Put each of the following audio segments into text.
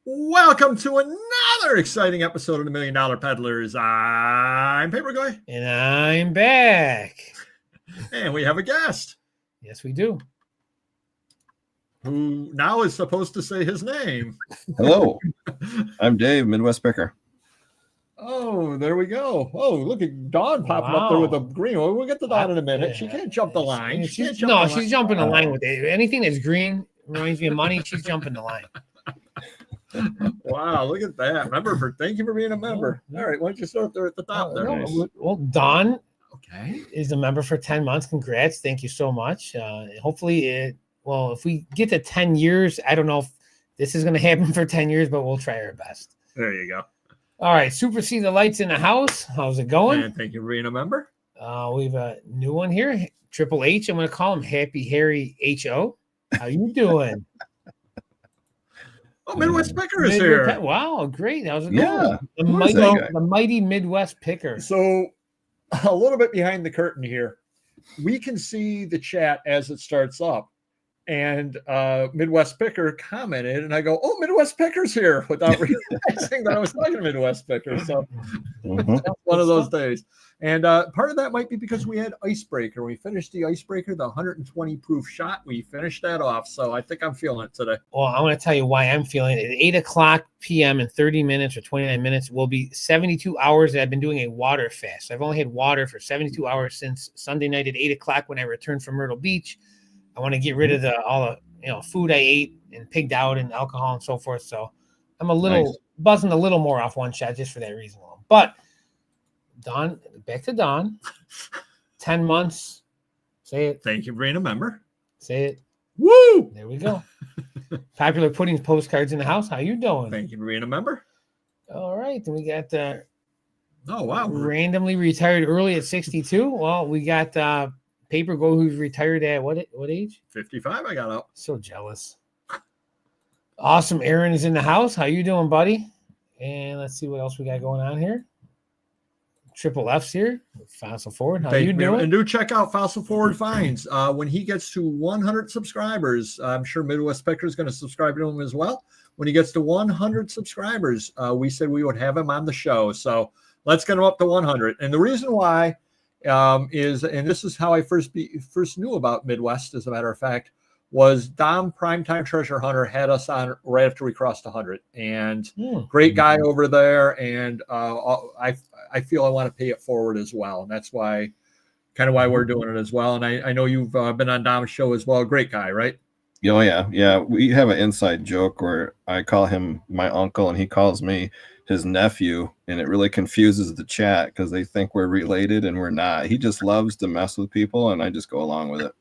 Welcome to another exciting episode of the $1 Million Peddlers. I'm Paper Guy. And I'm back. And we have a guest. Yes, we do. Who now is supposed to say his name. Hello, I'm Dave, Midwest Picker. Oh, there we go. Oh, look at Dawn popping up there with a green. Well, we'll get to Dawn in a minute. She can't jump the line. She's jumping the line with it. Anything that's green reminds me of money. She's jumping the line. Wow, look at that. Thank you for being a member. All right, why don't you start there at the top there? Well, Dawn okay, is a member for 10 months. Congrats. Thank you so much. Hopefully if we get to 10 years, I don't know if this is going to happen for 10 years, but we'll try our best. There you go. All right, Super C the Lights in the house. How's it going? And thank you for being a member. We have a new one here, Triple H. I'm going to call him Happy Harry H.O. How you doing? Oh, Midwest Picker is here. Wow, great. How's it going? Yeah. The mighty Midwest Picker. So a little bit behind the curtain here, we can see the chat as it starts up. And Midwest Picker commented, and I go, "Oh, Midwest Picker's here," without realizing that I was talking to Midwest Picker. So that's one of those days. And part of that might be because we had Icebreaker. We finished the Icebreaker, the 120 proof shot. We finished that off. So I think I'm feeling it today. Well, I want to tell you why I'm feeling it. At 8 o'clock p.m. in 30 minutes or 29 minutes will be 72 hours that I've been doing a water fast. I've only had water for 72 hours since Sunday night at 8 o'clock when I returned from Myrtle Beach. I want to get rid of all the food I ate and pigged out and alcohol and so forth. So I'm buzzing a little more off one shot just for that reason alone. But Don, back to Don. 10 months. Say it. Thank you for being a member. Say it. Woo! There we go. Popular Puddings postcards in the house. How you doing? Thank you for being a member. All right. Then we got oh wow, randomly retired early at 62. Well, we got Paper Go, who's retired at what age? 55. I got out. So jealous. Awesome. Aaron is in the house. How you doing, buddy? And let's see what else we got going on here. Triple F's here. Fossil Forward. How you doing? And do check out Fossil Forward Finds. When he gets to 100 subscribers, I'm sure Midwest Picker is going to subscribe to him as well. When he gets to 100 subscribers, we said we would have him on the show. So let's get him up to 100. And the reason why is, and this is how I first knew about Midwest, as a matter of fact, was Dom Primetime Treasure Hunter had us on right after we crossed 100, and great guy over there. And I feel I want to pay it forward as well, and that's why we're doing it as well. And I know you've been on Dom's show as well. Great guy, right? Oh yeah. We have an inside joke where I call him my uncle and he calls me his nephew, and it really confuses the chat because they think we're related and we're not. He just loves to mess with people, and I just go along with it.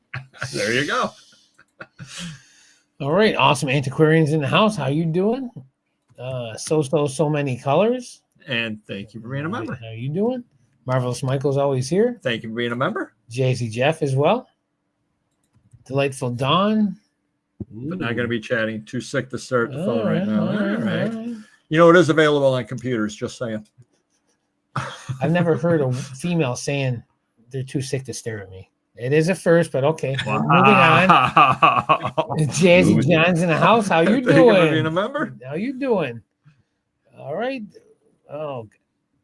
There you go. All right, awesome antiquarians in the house. How you doing? So many colors. And thank you for being a member. How you doing? Marvelous Michael's always here. Thank you for being a member. Jazzy Jeff as well. Delightful Dawn. But not going to be chatting. Too sick to start the phone right now. All right. You know, it is available on computers, just saying. I've never heard a female saying they're too sick to stare at me. It is a first, but okay. Wow. Moving on. Jazzy John's in the house. How you doing? Thank you for being a member. How you doing? All right. Oh,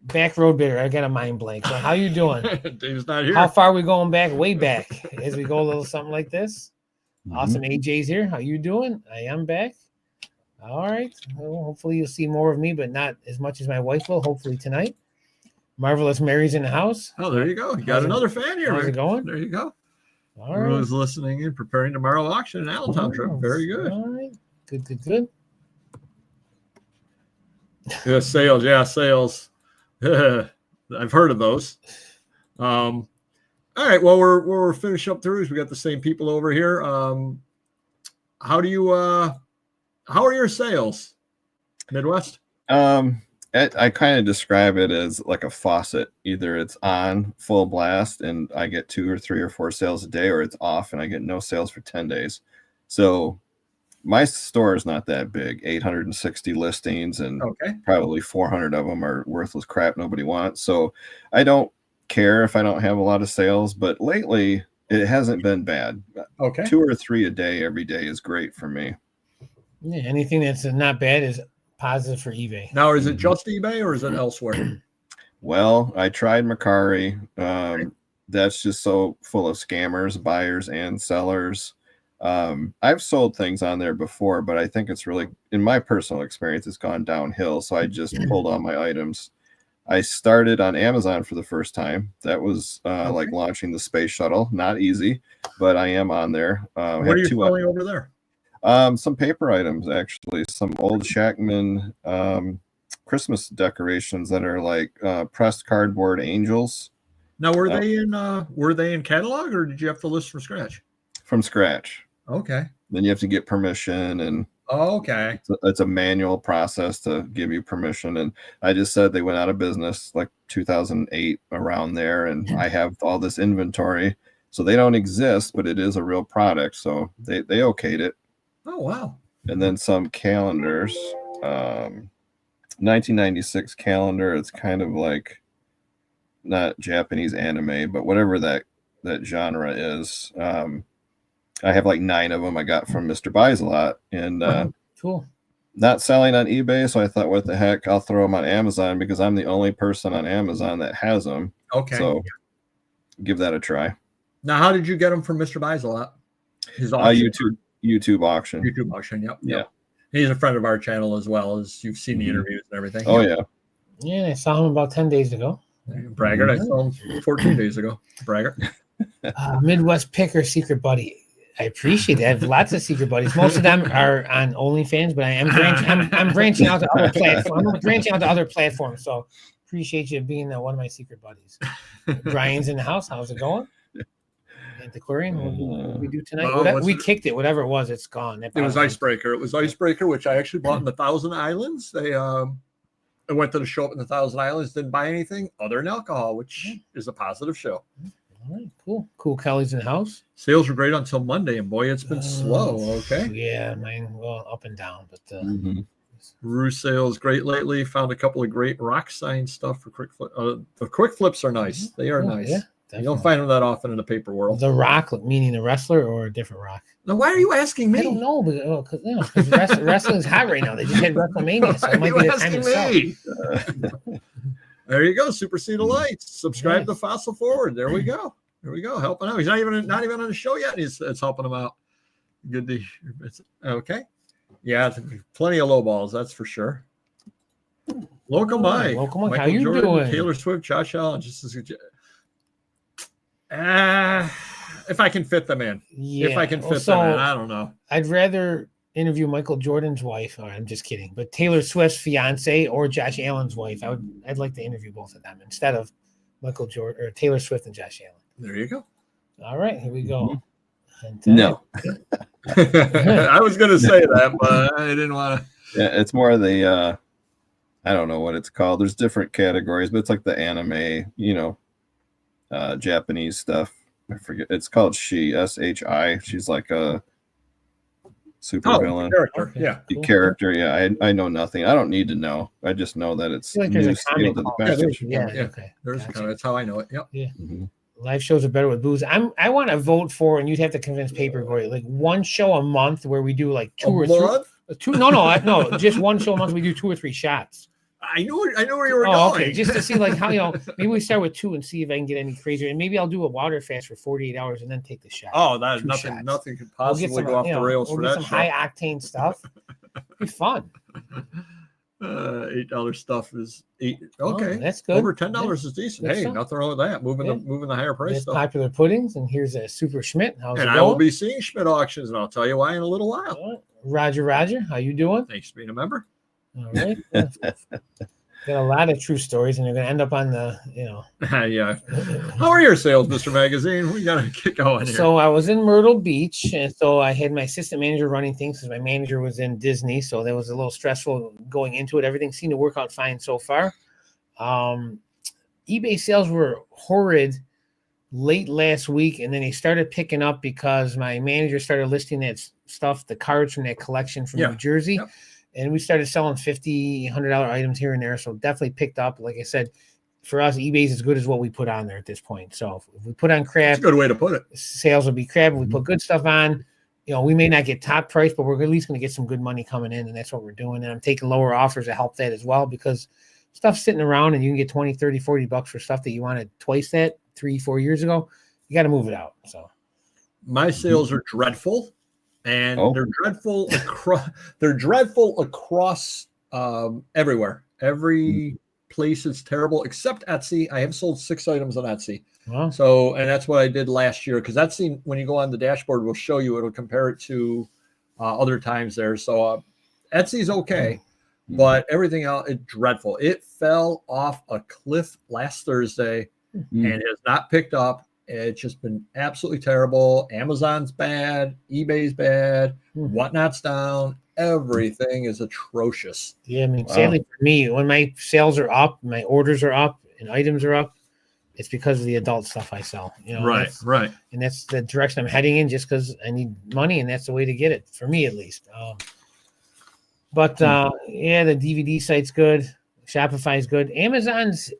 back road bidder. I got a mind blank. So how you doing? Dave's not here. How far are we going back? Way back. As we go a little something like this. Awesome. AJ's here. How you doing? I am back. All right. Well, hopefully you'll see more of me, but not as much as my wife will. Hopefully tonight. Marvelous Mary's in the house. Oh, there you go. You got another fan here. How's it going? There you go. All right. Who's listening and preparing tomorrow auction in Allentown trip. Very good. All right. Good. Yeah, sales. Yeah, sales. I've heard of those. All right. Well, we're finishing up through. We got the same people over here. How are your sales, Midwest? I kind of describe it as like a faucet. Either it's on full blast and I get 2 or 3 or 4 sales a day, or it's off and I get no sales for 10 days. So my store is not that big, 860 listings, and probably 400 of them are worthless crap nobody wants. So I don't care if I don't have a lot of sales, but lately it hasn't been bad. 2 or 3 a day every day is great for me. Yeah, anything that's not bad is positive for eBay. Now, is it just eBay or is it elsewhere? Well, I tried Mercari. That's just so full of scammers, buyers and sellers. I've sold things on there before, but I think it's really, in my personal experience, it's gone downhill. So I just pulled all my items. I started on Amazon for the first time. That was like launching the space shuttle. Not easy, but I am on there. What are you selling over there? Some paper items, actually. Some old Shackman Christmas decorations that are like pressed cardboard angels. Now, were they in catalog, or did you have to list from scratch? From scratch. Okay. Then you have to get permission, and okay, it's a manual process to give you permission. And I just said they went out of business like 2008 around there, and I have all this inventory, so they don't exist, but it is a real product, so they okayed it. Oh wow. And then some calendars, 1996 calendar. It's kind of like not Japanese anime, but whatever that genre is. I have like 9 of them I got from Mr. Buys a Lot, and cool. Not selling on eBay, so I thought, what the heck, I'll throw them on Amazon because I'm the only person on Amazon that has them. Okay. So give that a try. Now, how did you get them from Mr. Buys a Lot? His auction? YouTube auction. YouTube auction, yep. Yeah. He's a friend of our channel as well, as you've seen the interviews and everything. Oh, yeah. Yeah, I saw him about 10 days ago. Braggart, I saw him 14 days ago. Braggart. Midwest Picker Secret Buddy. I appreciate that. I have lots of secret buddies. Most of them are on OnlyFans, but I'm branching out to other platforms. I'm branching out to other platforms. So appreciate you being one of my secret buddies. Brian's in the house. How's it going? Antiquarian, what we do tonight? We kicked it. Whatever it was, it's gone. It was Icebreaker. It was Icebreaker, which I actually bought in the Thousand Islands. I went to the show up in the Thousand Islands, didn't buy anything other than alcohol, which is a positive show. All right, cool. Cool Kelly's in the house. Sales were great until Monday, and boy, it's been slow. Okay. Yeah, mine well up and down, but Roost sales great lately. Found a couple of great rock sign stuff for quick flip. The quick flips are nice. They are nice. Yeah, you don't find them that often in the paper world. The Rock, meaning the wrestler, or a different Rock? Now, why are you asking me? I don't know, because wrestling's hot right now. They just had WrestleMania, so it might be the time to sell. There you go. Super Seed of Lights. Subscribe to Fossil Forward. There we go. There we go. Helping out. He's not even on the show yet. It's helping him out. Good to. Okay. Yeah, plenty of low balls. That's for sure. Local Mike. Local Mike. How you doing? Taylor Swift, Josh Allen. Just as good. If I can fit them in. Yeah. If I can fit them in. I don't know. I'd rather interview Michael Jordan's wife. Oh, I'm just kidding. But Taylor Swift's fiance or Josh Allen's wife. I'd like to interview both of them instead of Michael Jordan or Taylor Swift and Josh Allen. There you go. All right, here we go. No. I was going to say that, but I didn't want to. Yeah, it's more of the I don't know what it's called. There's different categories, but it's like the anime, Japanese stuff. I forget. It's called SHI. She's like a super villain character. Yeah. Character. Yeah. I know nothing. I don't need to know. I just know that it's like new skill to the package. Yeah. Okay. That's how I know it. Yep. Yeah. Mm-hmm. Live shows are better with booze. I want to vote for, and you'd have to convince Paperboy, like one show a month where we do like two. No, just one show a month. We do 2 or 3 shots. I know where you were going. Okay. Just to see like how, maybe we start with 2 and see if I can get any crazier. And maybe I'll do a water fast for 48 hours and then take the shot. Oh, that nothing could possibly go off the rails for that. Some high octane stuff. It'd be fun. $8 stuff is $8. Okay, that's good. Over $10 is decent. Hey, nothing wrong with that. Moving the higher price stuff. Popular puddings, and here's a Super Schmidt. How's it going? I will be seeing Schmidt auctions, and I'll tell you why in a little while. Roger, how you doing? Thanks for being a member. All right. Got a lot of true stories, and they're going to end up on the, Yeah. How are your sales, Mr. Magazine? We got to get going here. So I was in Myrtle Beach, and so I had my assistant manager running things because my manager was in Disney, so that was a little stressful going into it. Everything seemed to work out fine so far. eBay sales were horrid late last week, and then they started picking up because my manager started listing that stuff, the cards from that collection from New Jersey. Yep. And we started selling $50, $100 items here and there. So definitely picked up. Like I said, for us, eBay's as good as what we put on there at this point. So if we put on crap, that's a good way to put it. Sales will be crap. If we put good stuff on, we may not get top price, but we're at least going to get some good money coming in, and that's what we're doing. And I'm taking lower offers to help that as well, because stuff's sitting around and you can get 20, 30, 40 bucks for stuff that you wanted twice that 3-4 years ago. You got to move it out. So my sales are dreadful, and they're dreadful across everywhere. Every place is terrible except Etsy. I have sold 6 items on Etsy. Wow. So, and that's what I did last year, because Etsy, when you go on the dashboard, will show you, it'll compare it to other times there. So Etsy's okay, but everything else is dreadful. It fell off a cliff last Thursday and has not picked up. It's just been absolutely terrible. Amazon's bad, eBay's bad, Whatnot's down. Everything is atrocious. Yeah, I mean, sadly for me, when my sales are up, my orders are up, and items are up, it's because of the adult stuff I sell. Right. And that's the direction I'm heading in, just because I need money, and that's the way to get it, for me at least. But yeah, the DVD site's good. Shopify's good. Amazon's,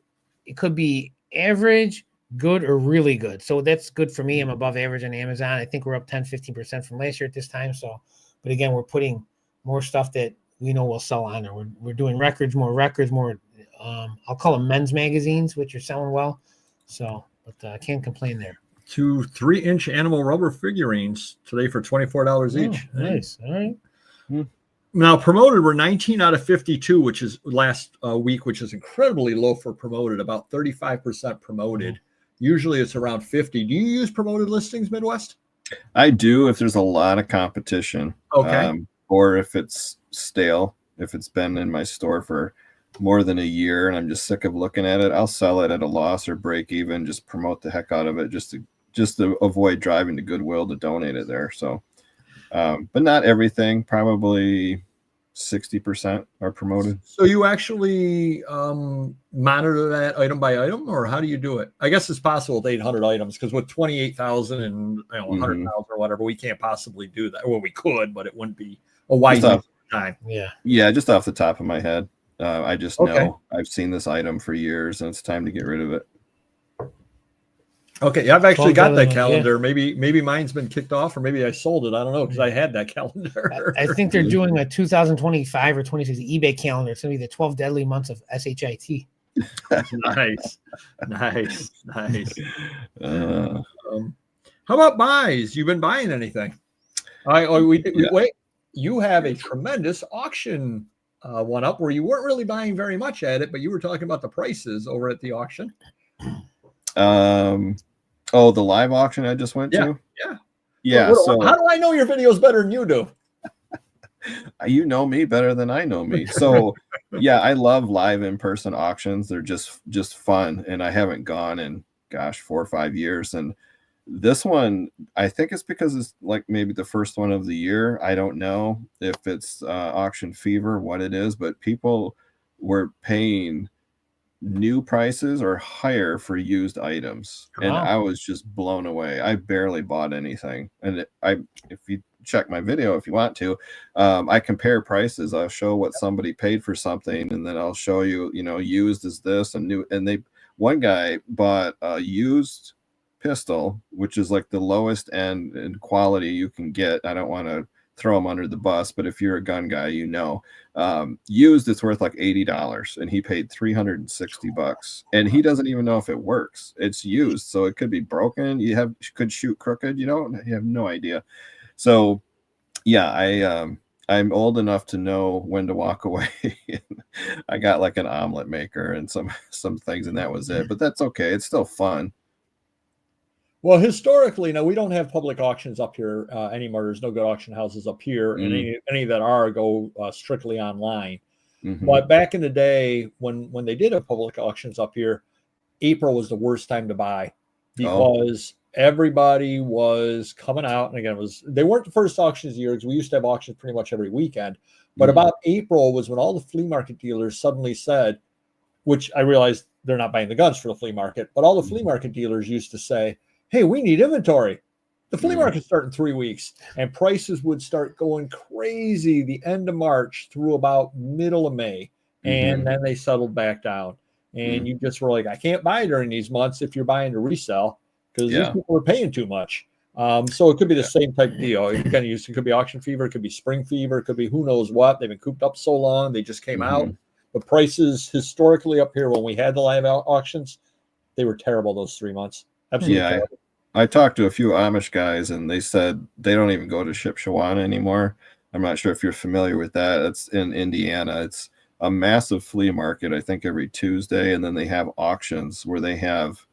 it could be average, good, or really good. So that's good for me. I'm above average on Amazon. I think we're up 10-15% from last year at this time. So, but again, we're putting more stuff that we know will sell on there. We're doing more records, I'll call them men's magazines, which are selling well. So, but I can't complain there. 2 3-inch animal rubber figurines today for $24 each. Nice. All right. Now, promoted were 19 out of 52, which is last week, which is incredibly low for promoted, about 35% promoted. Usually it's around 50. Do you use promoted listings, Midwest? I do, if there's a lot of competition. Okay. Or if it's stale, if it's been in my store for more than a year and I'm just sick of looking at it, I'll sell it at a loss or break even, just promote the heck out of it, just to avoid driving to Goodwill to donate it there. So, but not everything, probably 60% are promoted. So you actually monitor that item by item, or how do you do it? I guess it's possible with 800 items, because with 28,000 and 100,000 or whatever, we can't possibly do that. Well, we could, but it wouldn't be a wise use of time. Yeah, just off the top of my head. I just know I've seen this item for years and it's time to get rid of it. Okay, I've actually got that calendar. Yeah. Maybe mine's been kicked off, or maybe I sold it. I don't know, because I had that calendar. I think they're doing a 2025 or 26 eBay calendar. It's going to be the 12 deadly months of SHIT. Nice. How about buys? You've been buying anything? Wait, you have a tremendous auction one up where you weren't really buying very much at it, but you were talking about the prices over at the auction. The live auction I just went to? Yeah. So how do I know your videos better than you do? You know me better than I know me. So yeah, I love live in-person auctions. They're just fun. And I haven't gone in 4 or 5 years. And this one, I think it's because it's like maybe the first one of the year. I don't know if it's auction fever, what it is, but people were paying new prices or higher for used items. And I was just blown away. I barely bought anything. And if you check my video, if you want to, I compare prices. I'll show what somebody paid for something, and then I'll show you, used is this and new. And one guy bought a used pistol, which is like the lowest end in quality you can get. I don't want to throw him under the bus, but if you're a gun guy, used, it's worth like $80, and he paid $360, and he doesn't even know if it works. It's used, so it could be broken. Could shoot crooked. You have no idea. So yeah, I'm old enough to know when to walk away. I got like an omelet maker and some things, and that was it, but that's okay. It's still fun. Well, historically, now we don't have public auctions up here anymore. There's no good auction houses up here, and any that are go strictly online. But back in the day, when they did have public auctions up here, April was the worst time to buy, because everybody was coming out. And again, they weren't the first auctions of the year, because we used to have auctions pretty much every weekend. But about April was when all the flea market dealers suddenly said, which I realized they're not buying the guns for the flea market, but all the flea market dealers used to say, hey, we need inventory. The flea market started in 3 weeks, and prices would start going crazy the end of March through about middle of May. And then they settled back down. And you just were like, I can't buy during these months if you're buying to resell, because these people are paying too much. So it could be the same type deal. It could be auction fever, it could be spring fever, it could be who knows what. They've been cooped up so long, they just came out. The prices historically up here when we had the live auctions, they were terrible those 3 months. Absolutely terrible. I talked to a few Amish guys and they said they don't even go to Shipshewana anymore. I'm not sure if you're familiar with that. It's in Indiana. It's a massive flea market, I think every Tuesday. And then they have auctions where they have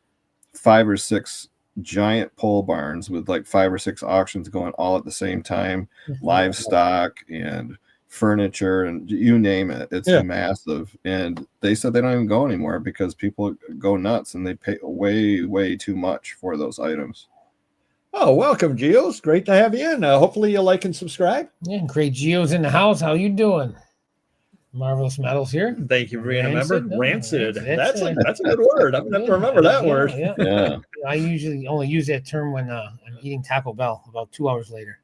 5 or 6 giant pole barns with like 5 or 6 auctions going all at the same time, livestock and furniture and you name it. It's massive. And they said they don't even go anymore because people go nuts and they pay way too much for those items. Oh, welcome, Geos. Great to have you in. Hopefully you like and subscribe. Yeah, great. Geo's in the house. How you doing? Marvelous Metals here. Thank you for being a member. Rancid. That's a Rancid. good word. I'm gonna have to remember that word. Yeah. I usually only use that term when I'm eating Taco Bell about 2 hours later.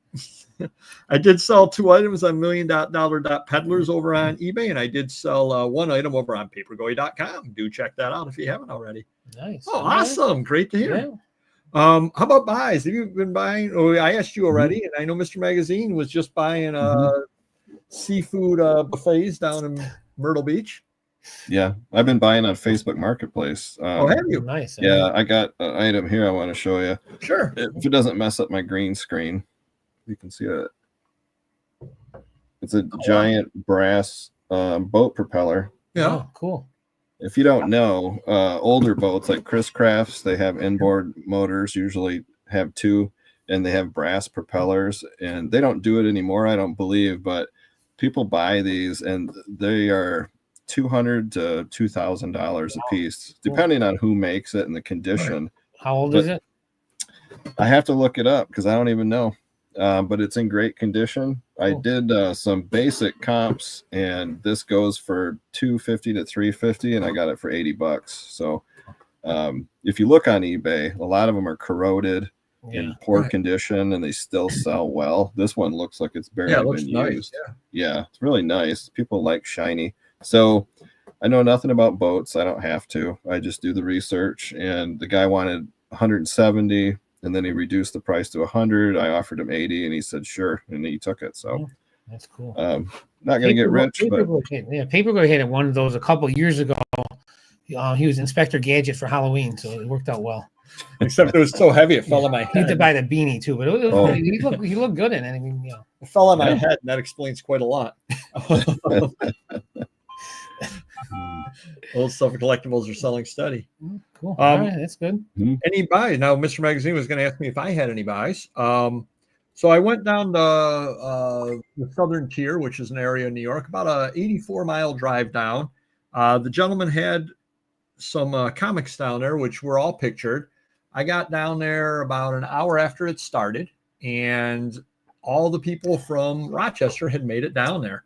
I did sell 2 items on $million.peddlers over on eBay, and I did sell 1 item over on papergoy.com. Do check that out if you haven't already. Nice. Oh, awesome. Great to hear. How about buys? Have you been buying? Oh, I asked you already, and I know Mr. Magazine was just buying seafood buffets down in Myrtle Beach. Yeah, I've been buying on Facebook Marketplace. Oh, have you? Nice. Yeah, I got an item here I want to show you. Sure. If it doesn't mess up my green screen, you can see it. It's a giant brass boat propeller. Yeah. Oh, cool. If you don't know, older boats like Chris Crafts, they have inboard motors, usually have 2, and they have brass propellers, and they don't do it anymore, I don't believe, but people buy these and they are $200 to $2,000 a piece, depending on who makes it and the condition. How old is it? I have to look it up because I don't even know. But it's in great condition. I did some basic comps, and this goes for $250 to $350, and I got it for $80. So if you look on eBay, a lot of them are corroded in poor condition, and they still sell well. This one looks like it's barely been used. Yeah, it's really nice. People like shiny. So I know nothing about boats. I don't have to. I just do the research, and the guy wanted 170. And then he reduced the price to 100. I offered him 80, and he said sure, and he took it. So that's cool. Not gonna get rich, but Paperboy had one of those a couple of years ago. He was Inspector Gadget for Halloween, so it worked out well. Except it was so heavy, it fell on my head. He had to buy the beanie too, but he looked good in it. I mean, it fell on my head, and that explains quite a lot. Old stuff of collectibles are selling steady. Cool. All right, that's good. Any buys? Now, Mr. Magazine was going to ask me if I had any buys. So I went down the southern tier, which is an area in New York, about a 84-mile drive down. The gentleman had some comics down there, which were all pictured. I got down there about an hour after it started, and all the people from Rochester had made it down there.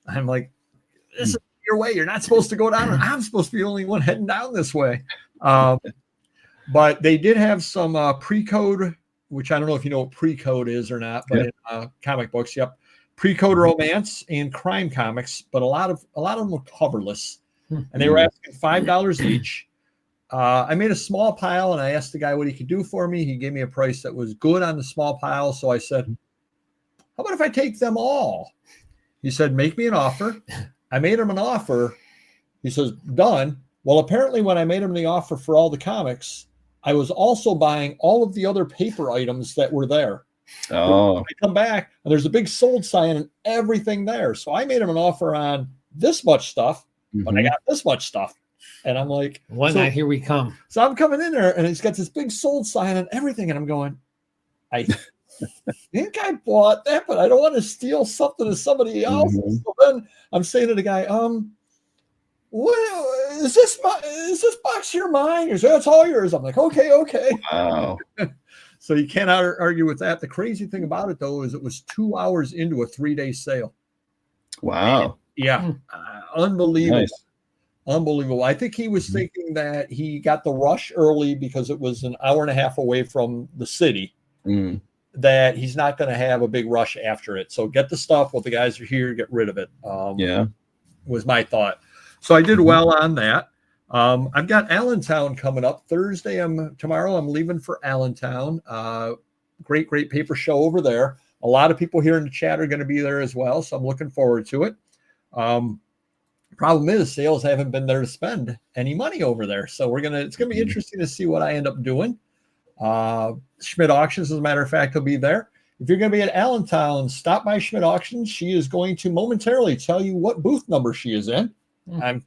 I'm like, this is your way. You're not supposed to go down. I'm supposed to be the only one heading down this way. But they did have some pre-code, which I don't know if you know what pre-code is or not, but in comic books, pre-code romance and crime comics, but a lot of them were coverless, and they were asking $5 each. I made a small pile, and I asked the guy what he could do for me. He gave me a price that was good on the small pile, so I said, how about if I take them all? He said, make me an offer. I made him an offer. He says, done. Well, apparently when I made him the offer for all the comics, I was also buying all of the other paper items that were there. Oh. I come back, and there's a big sold sign and everything there. So I made him an offer on this much stuff, but I got this much stuff. And I'm like, one night, here we come. So I'm coming in there, and he's got this big sold sign and everything. And I'm going, I think I bought that, but I don't want to steal something of somebody else. So then I'm saying to the guy, what is this box here mine? He says, that's all yours. I'm like, okay. Wow. So you can't argue with that. The crazy thing about it, though, is it was 2 hours into a 3-day sale. Wow. Unbelievable. Nice. Unbelievable. I think he was thinking that he got the rush early because it was an hour and a half away from the city, that he's not going to have a big rush after it. So get the stuff while the guys are here, get rid of it. Was my thought. So I did well on that. I've got Allentown coming up Thursday. Tomorrow I'm leaving for Allentown. great paper show over there. A lot of people here in the chat are going to be there as well, so I'm looking forward to it. Problem is, sales haven't been there to spend any money over there, so it's gonna be interesting to see what I end up doing. Schmidt Auctions, as a matter of fact, will be there. If you're going to be at Allentown, stop by Schmidt Auctions. She is going to momentarily tell you what booth number she is in. I'm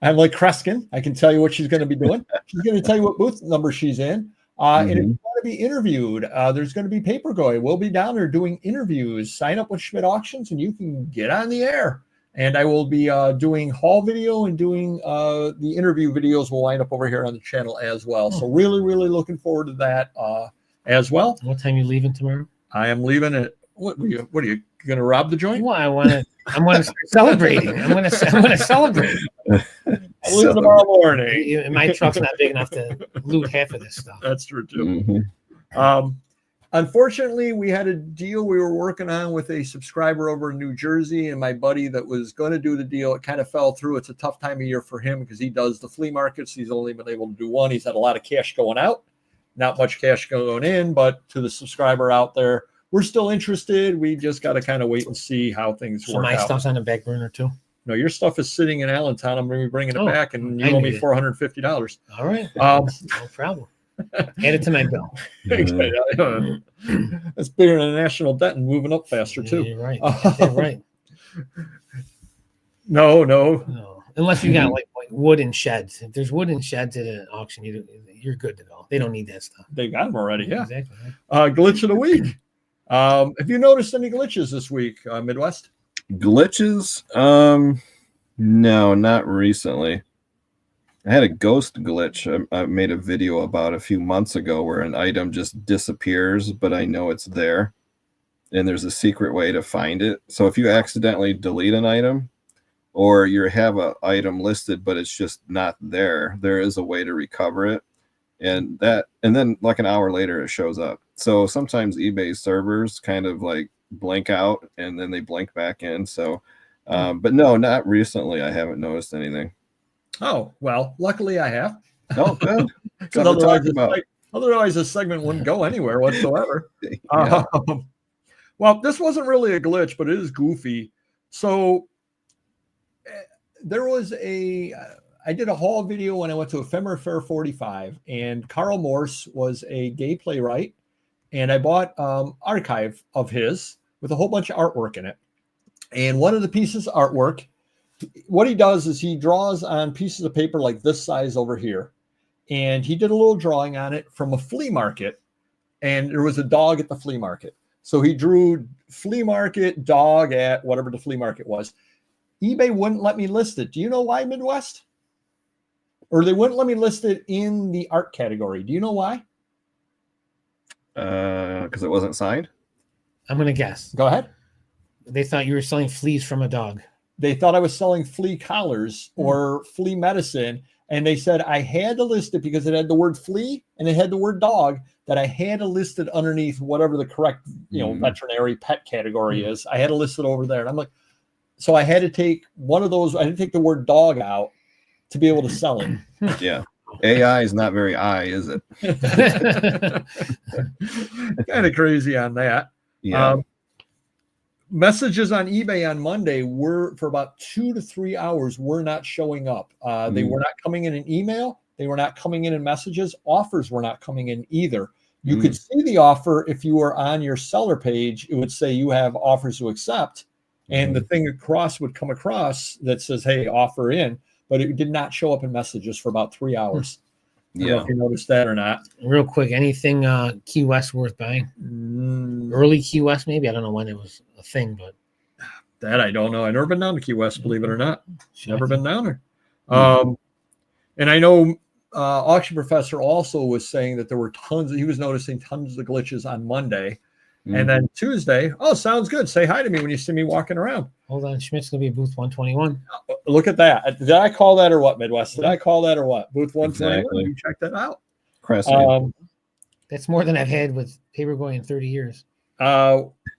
like Kreskin. I can tell you what she's going to be doing. She's going to tell you what booth number she's in. And if you want to be interviewed, there's going to be paper going. We'll be down there doing interviews. Sign up with Schmidt Auctions and you can get on the air. And I will be doing haul video and doing the interview videos will line up over here on the channel as well. So really looking forward to that as well. What time are you leaving tomorrow? I am leaving at what are you going to rob the joint? Well, I'm going to start celebrating. I'm going to celebrate. I leave tomorrow morning. My truck's not big enough to loot half of this stuff. That's true too. Unfortunately, we had a deal we were working on with a subscriber over in New Jersey, and my buddy that was going to do the deal, it kind of fell through. It's a tough time of year for him because he does the flea markets. He's only been able to do one. He's had a lot of cash going out, not much cash going in, but to the subscriber out there, we're still interested. We just got to kind of wait and see how things work out. So my stuff's on the back burner too? No, your stuff is sitting in Allentown. I'm going to be bringing it back, and you owe me $450. All right. No problem. Add it to my bill. That's bigger than a national debt and moving up faster too. You're right. You're right. No. Unless you got like wooden sheds. If there's wooden sheds at an auction, you're good to go. They don't need that stuff. They got them already. Yeah. Exactly. Glitch of the week. Have you noticed any glitches this week, Midwest? Glitches? No, not recently. I had a ghost glitch I made a video about a few months ago where an item just disappears, but I know it's there. And there's a secret way to find it. So if you accidentally delete an item or you have an item listed, but it's just not there, there is a way to recover it. And then like an hour later, it shows up. So sometimes eBay servers kind of like blink out and then they blink back in. So, but no, not recently. I haven't noticed anything. Oh, well, luckily I have. Oh, good. Otherwise, this segment wouldn't go anywhere whatsoever. Yeah. Well, this wasn't really a glitch, but it is goofy. So there was I did a haul video when I went to Ephemera Fair 45, and Carl Morse was a gay playwright, and I bought archive of his with a whole bunch of artwork in it. And one of the pieces of artwork, what he does is he draws on pieces of paper like this size over here. And he did a little drawing on it from a flea market. And there was a dog at the flea market. So he drew flea market dog at whatever the flea market was. eBay wouldn't let me list it. Do you know why, Midwest? Or they wouldn't let me list it in the art category. Do you know why? Because it wasn't signed? I'm going to guess. Go ahead. They thought you were selling fleas from a dog. They thought I was selling flea collars or flea medicine. And they said I had to list it because it had the word flea and it had the word dog, that I had to list it underneath whatever the correct, veterinary pet category is. I had to list it over there. And I'm like, so I had to take one of those. I had to take the word dog out to be able to sell it. Yeah. AI is not very is it? Kind of crazy on that. Yeah. Messages on eBay on Monday were for about 2 to 3 hours were not showing up. They were not coming in an email. They were not coming in messages. Offers were not coming in either. You could see the offer if you were on your seller page. It would say you have offers to accept, and the thing across would come across that says, "Hey, offer in," but it did not show up in messages for about 3 hours. I don't know if you noticed that or not. Real quick, anything Key West worth buying? Early Key West, maybe. I don't know when it was a thing, but that I don't know. I've never been down to Key West, believe it or not. Never been down there. And I know Auction Professor also was saying that there were he was noticing tons of glitches on Monday. And then Tuesday, sounds good. Say hi to me when you see me walking around. Hold on. Schmidt's going to be booth 121. Look at that. Did I call that or what, Midwest? Did I call that or what? Booth 121? Exactly. You check that out. That's more than I've had with paper going in 30 years.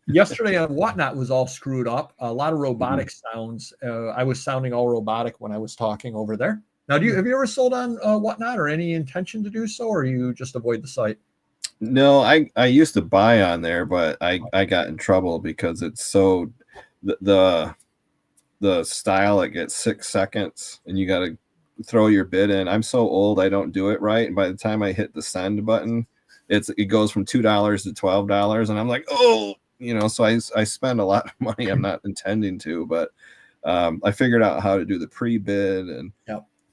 Yesterday on Whatnot was all screwed up. A lot of robotic sounds. I was sounding all robotic when I was talking over there. Now, have you ever sold on Whatnot or any intention to do so, or you just avoid the site? No, I used to buy on there, but I got in trouble because it's so the style, it gets 6 seconds and you got to throw your bid in. I'm so old, I don't do it right. And by the time I hit the send button, it goes from $2 to $12. And I'm like, oh, so I spend a lot of money I'm not intending to, but I figured out how to do the pre-bid, and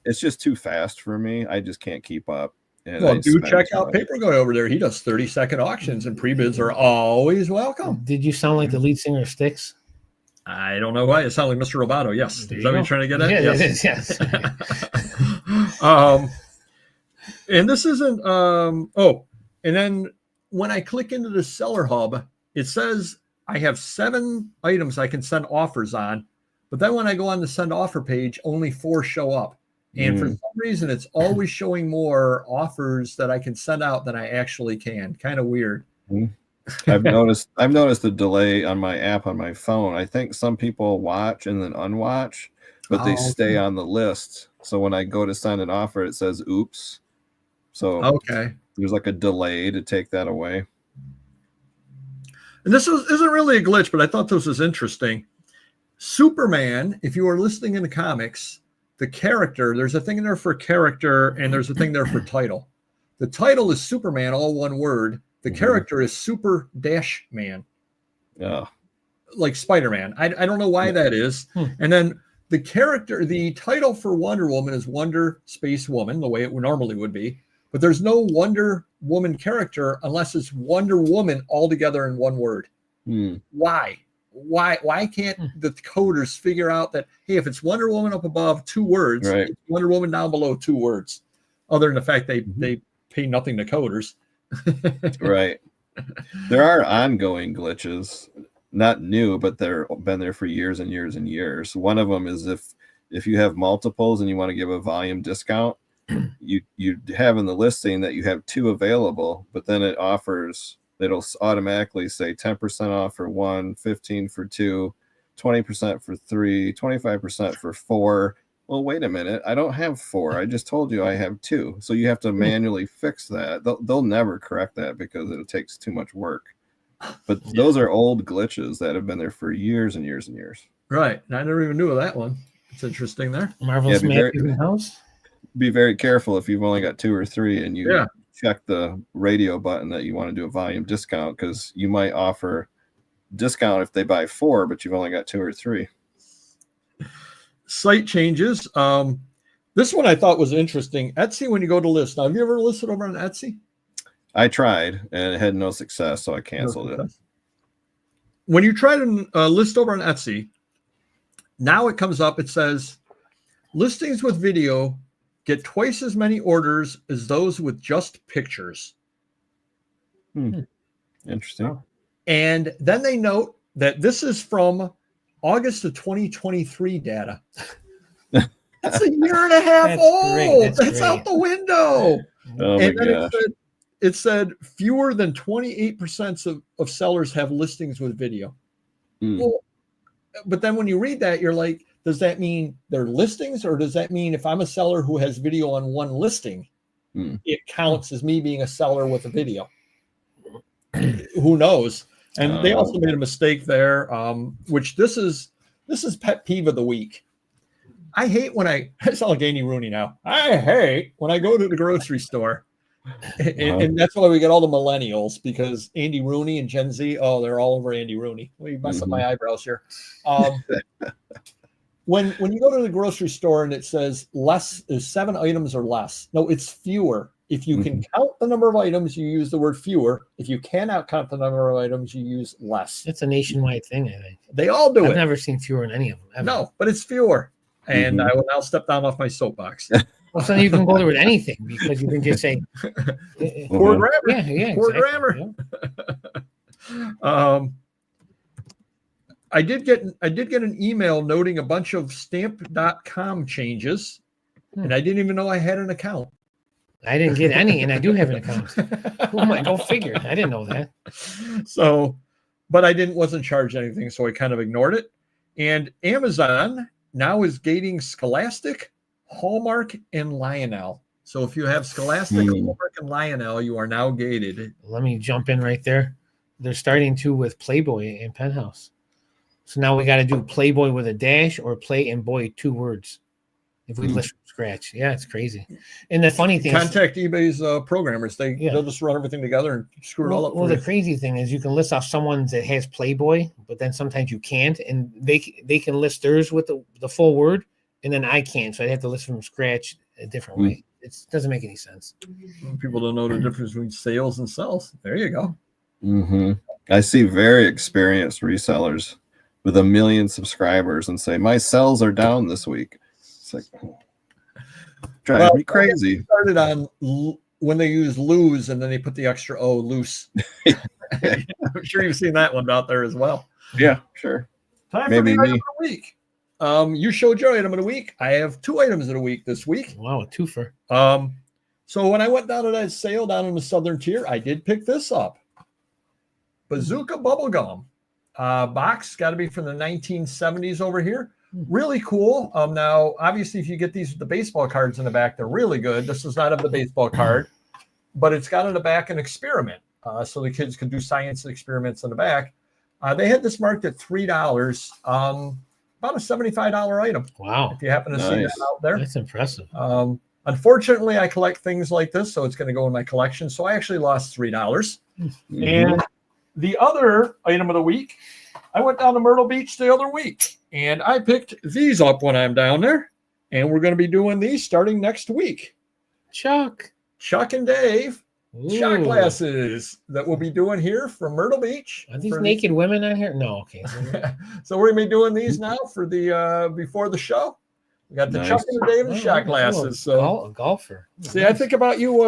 it's just too fast for me. I just can't keep up. And well, do check out Paper Guy over there. He does 30-second auctions, and pre-bids are always welcome. Did you sound like the lead singer of Styx? I don't know why. It sounded like Mr. Roboto. Yes. Is that what you're trying to get at? Yeah, yes. Yes. And this isn't, and then when I click into the Seller Hub, it says I have 7 items I can send offers on. But then when I go on the send offer page, only 4 show up. And for some reason, it's always showing more offers that I can send out than I actually can. Kind of weird. I've noticed a delay on my app on my phone. I think some people watch and then unwatch, but they stay on the list. So when I go to send an offer, it says oops. So there's like a delay to take that away. And this isn't really a glitch, but I thought this was interesting. Superman, if you are listening in the comics, the character, there's a thing in there for character and there's a thing there for title. The title is Superman, all one word. The character is Super Dash Man. Yeah. Like Spider-Man. I don't know why that is. And then the title for Wonder Woman is Wonder Space Woman, the way it normally would be. But there's no Wonder Woman character unless it's Wonder Woman all together in one word. Why? Why can't the coders figure out that, hey, if it's Wonder Woman up above 2 words, it's Wonder Woman down below 2 words, other than the fact they pay nothing to coders. Right. There are ongoing glitches, not new, but they've been there for years and years and years. One of them is if you have multiples and you want to give a volume discount, you have in the listing that you have 2 available, but then it'll automatically say 10% off for 1, 15 for 2, 20% for 3, 25% for 4. Well, wait a minute. I don't have 4. I just told you I have 2. So you have to manually fix that. They'll never correct that because it takes too much work. But those are old glitches that have been there for years and years and years. Right. And I never even knew of that one. It's interesting there. Marvelous Matthews House. Be very careful if you've only got 2 or 3 and you check the radio button that you want to do a volume discount, because you might offer discount if they buy 4, but you've only got 2 or 3. Site changes. This one I thought was interesting. Etsy, when you go to list. Now, have you ever listed over on Etsy? I tried and it had no success, so I canceled it. When you try to list over on Etsy, now it comes up, it says, listings with video get twice as many orders as those with just pictures. Interesting. And then they note that this is from August of 2023 data. That's a year and a half old. That's out the window. Oh and my then gosh. it said fewer than 28% of sellers have listings with video. Well, but then when you read that, you're like, does that mean they're listings, or does that mean if I'm a seller who has video on one listing, it counts as me being a seller with a video? Who knows? And they also made a mistake there, which this is pet peeve of the week. I hate when I sound like Andy Rooney now. I hate when I go to the grocery store. And that's why we get all the millennials, because Andy Rooney and Gen Z, they're all over Andy Rooney. Well, you mess up my eyebrows here. When you go to the grocery store and it says less is 7 items or less. No, it's fewer. If you can count the number of items, you use the word fewer. If you cannot count the number of items, you use less. It's a nationwide thing, I think. They all do it. I've never seen fewer in any of them. Ever. No, but it's fewer. And I will now step down off my soapbox. Well, so you can go there with anything, because you can just say poor grammar. Yeah, poor exactly. grammar. I did get an email noting a bunch of stamp.com changes, and I didn't even know I had an account. I didn't get any, and I do have an account. Oh my, go figure. I didn't know that. So, but I wasn't charged anything, so I kind of ignored it. And Amazon now is gating Scholastic, Hallmark, and Lionel. So if you have Scholastic, Hallmark, and Lionel, you are now gated. Let me jump in right there. They're starting to with Playboy and Penthouse. So now we got to do Playboy with a dash or Play and Boy 2 words. If we list from scratch. Yeah, it's crazy. And the funny thing Contact eBay's programmers. They'll just run everything together and screw it all up. Well, the crazy thing is you can list off someone that has Playboy, but then sometimes you can't. And they can list theirs with the full word, and then I can't. So I have to list from scratch a different way. It doesn't make any sense. People don't know the difference between sales and sells. There you go. I see very experienced resellers with 1 million subscribers and say, my sales are down this week. It's like, drive me crazy. Started on when they use lose and then they put the extra O, loose. I'm sure you've seen that one out there as well. Yeah, sure. Time for the item of the week. You showed your item of the week. I have 2 items of the week this week. Wow, a twofer. So when I went down to that sale down in the southern tier, I did pick this up. Bazooka Bubblegum. Box, got to be from the 1970s over here. Really cool. Now, obviously, if you get these with the baseball cards in the back, they're really good. This does not have the baseball card, but it's got in the back an experiment. So the kids can do science experiments in the back. They had this marked at $3, about a $75 item. Wow. If you happen to see that out there. That's impressive. Unfortunately, I collect things like this, so it's going to go in my collection. So I actually lost $3. And the other item of the week, I went down to Myrtle Beach the other week, and I picked these up when I'm down there, and we're going to be doing these starting next week. Chuck and Dave shot glasses that we'll be doing here from Myrtle Beach. Are these naked women out here? No, okay. So we're going to be doing these now for the before the show. We got the Chuck and the Dave and shot glasses. So a golfer. See, I think about you.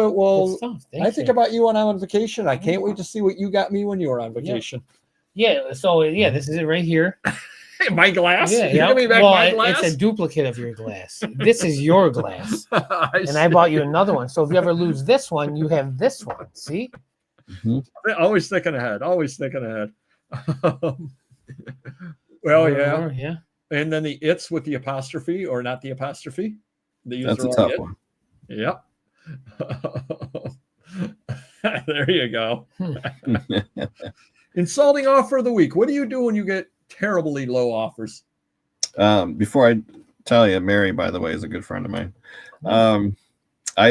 I think about you when I'm on vacation. I can't wait to see what you got me when you were on vacation. Yeah. So this is it right here. My glass. Yeah. Give me back my glass. It's a duplicate of your glass. This is your glass, and I bought you another one. So if you ever lose this one, you have this one. See? Always thinking ahead. Always thinking ahead. Well, yeah. And then the it's with the apostrophe or not the apostrophe. That's a tough one. Yep. There you go. Insulting offer of the week. What do you do when you get terribly low offers? Before I tell you, Mary, by the way, is a good friend of mine. I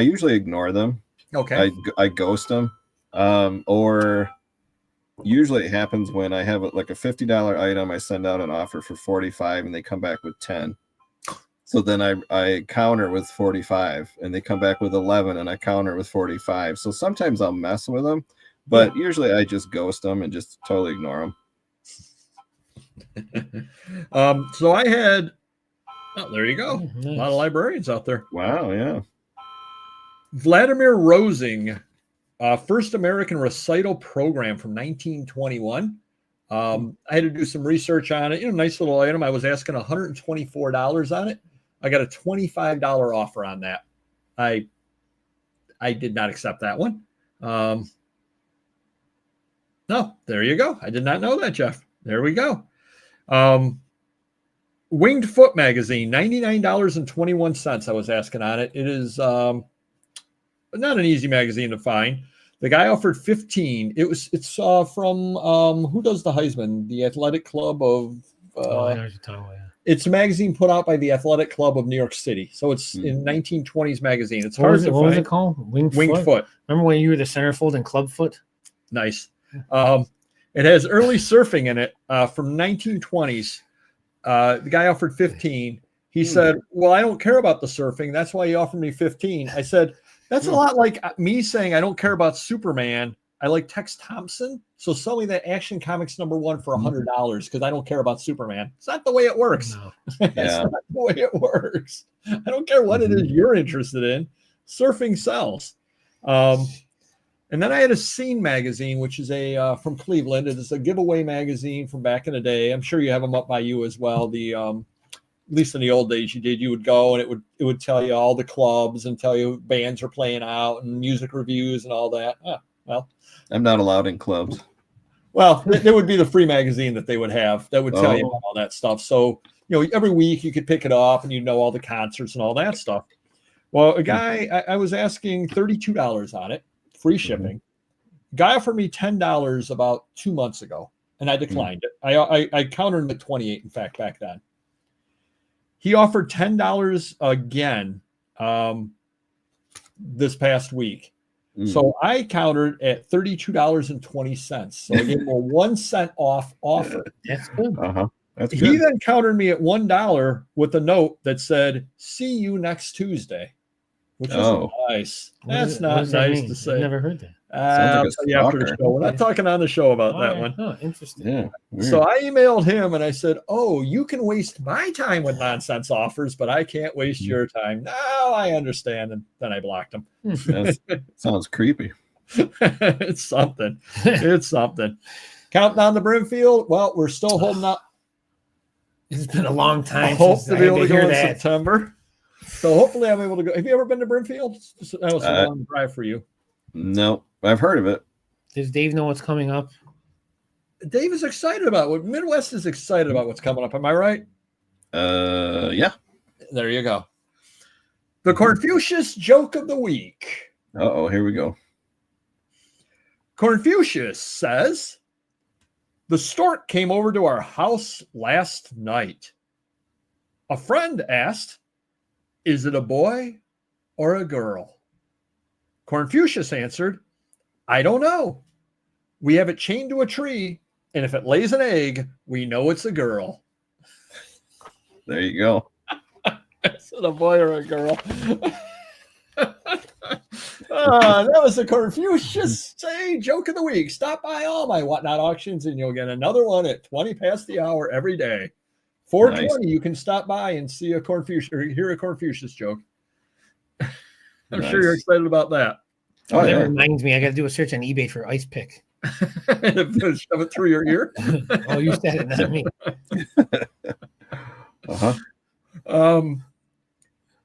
usually ignore them. Okay. I ghost them. Or usually it happens when I have like a $50 item, I send out an offer for 45 and they come back with 10. So then I counter with 45 and they come back with 11 and I counter with 45. So sometimes I'll mess with them, but usually I just ghost them and just totally ignore them. So I had, there you go. Nice. A lot of librarians out there. Wow. Yeah. Vladimir Rosing, first American recital program from 1921. I had to do some research on it. Nice little item. I was asking $124 on it. I got a $25 offer on that. I did not accept that one. No, there you go. I did not know that, Jeff. There we go. Winged Foot magazine, $99.21. I was asking on it. It is not an easy magazine to find. The guy offered 15. It's from who does the Heisman? The Athletic Club of. I know what you're talking about. It's a magazine put out by the Athletic Club of New York City. So it's in 1920s magazine. It's hard to find. What was it called? Winged Foot. Remember when you were the centerfold in Clubfoot? Nice. It has early surfing in it from 1920s. The guy offered 15. He said, well, I don't care about the surfing. That's why he offered me 15. I said, that's a lot like me saying I don't care about Superman. I like Tex Thompson. So sell me that Action Comics #1 for $100 because I don't care about Superman. It's not the way it works. No. It's not the way it works. I don't care what it is you're interested in. Surfing sells. And then I had a Scene magazine, which is from Cleveland. It is a giveaway magazine from back in the day. I'm sure you have them up by you as well. The at least in the old days, you would go and it would tell you all the clubs and tell you bands are playing out and music reviews and all that. Well, I'm not allowed in clubs. Well, there would be the free magazine that they would have that would tell you about all that stuff. So every week you could pick it up and you know all the concerts and all that stuff. Well, a guy, I was asking $32 on it, free shipping. Guy offered me $10 about 2 months ago, and I declined it. I countered him at 28, in fact, back then. He offered $10 again this past week. So I countered at $32.20. So I gave him a 1 cent off offer. That's good. That's good. He then countered me at $1 with a note that said, "See you next Tuesday," which is nice. That's not nice to say. I've never heard that. I'll tell you after the show. We're not talking on the show about that one. Oh, interesting. Yeah. Weird. So I emailed him and I said, "Oh, you can waste my time with nonsense offers, but I can't waste your time." "No, I understand." And then I blocked him. That sounds creepy. It's something. It's something. Counting down the Brimfield. Well, we're still holding up. It's been a long I time. hope Since to I be had able to go hear in that. September. So hopefully I'm able to go. Have you ever been to Brimfield? That was a long drive for you. No, I've heard of it. Does Dave know what's coming up? Dave is excited about what Midwest is excited about what's coming up. Am I right? Yeah. There you go. The Confucius joke of the week. Uh-oh, here we go. Confucius says, "The stork came over to our house last night. A friend asked, 'Is it a boy or a girl?' Confucius answered, 'I don't know. We have it chained to a tree, and if it lays an egg, we know it's a girl.'" There you go. Is it a boy or a girl? That was the Confucius joke of the week. Stop by all my Whatnot auctions, and you'll get another one at 20 past the hour every day. 4:20, you can stop by and see a Confucius or hear a Confucius joke. I'm sure you're excited about that. Oh, that yeah. reminds me, I got to do a search on eBay for ice pick. Shove it through your ear. Oh, you said it, not me.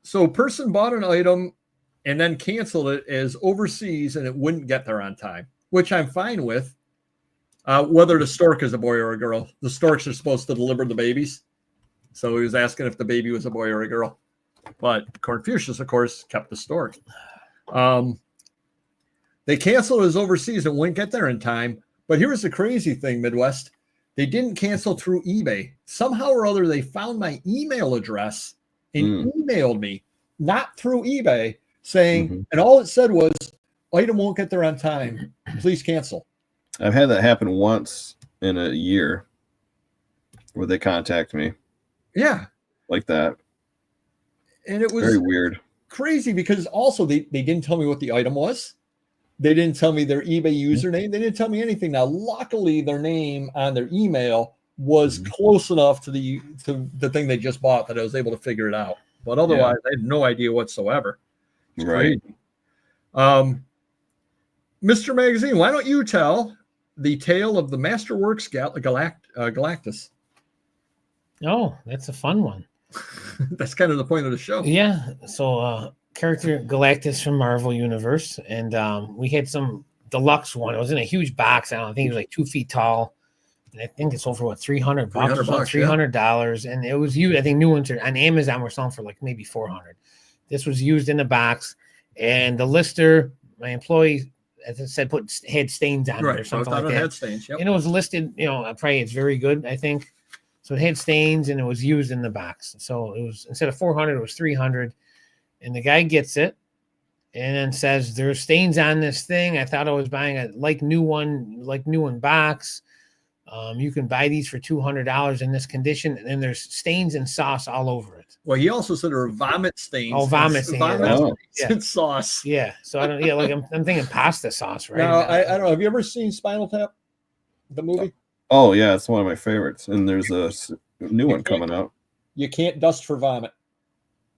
So person bought an item and then canceled it as overseas and it wouldn't get there on time, which I'm fine with. Whether the stork is a boy or a girl. The storks are supposed to deliver the babies. So he was asking if the baby was a boy or a girl. But Confucius, of course, kept the stork. They canceled it as overseas and wouldn't get there in time. But here's the crazy thing, Midwest. They didn't cancel through eBay. Somehow or other, they found my email address and emailed me, not through eBay, saying, and all it said was, "Item won't get there on time. Please cancel." I've had that happen once in a year where they contact me. Yeah. Like that. And it was very weird. Crazy because also they didn't tell me what the item was. They didn't tell me their eBay username. They didn't tell me anything. Now, luckily, their name on their email was close enough to the thing they just bought that I was able to figure it out. But otherwise, I had no idea whatsoever. It's right. Crazy. Mr. Magazine, why don't you tell the tale of the Masterworks Galactus? Oh, that's a fun one. That's kind of the point of the show. Yeah. So character Galactus from Marvel Universe. And we had some deluxe one. It was in a huge box. I think it was like 2 feet tall. And I think it sold for what, $300 or something, $300. And it was used. I think new ones are on Amazon were selling for like maybe $400. This was used in the box. And the lister, my employee, as I said, had stains on it or something like that. Had stains, yep. And it was listed, probably it's very good, I think. So it had stains and it was used in the box. So it was, instead of $400, it was $300. And the guy gets it and then says, "There's stains on this thing. I thought I was buying a new one box. You can buy these for $200 in this condition." And then there's stains and sauce all over it. Well, he also said there were vomit stains. Oh, vomit stains. And sauce. Yeah. So I don't. Yeah, like I'm thinking pasta sauce, right? Now, I don't know. Have you ever seen Spinal Tap, the movie? Oh yeah, it's one of my favorites. And there's a new one coming out. You can't dust for vomit.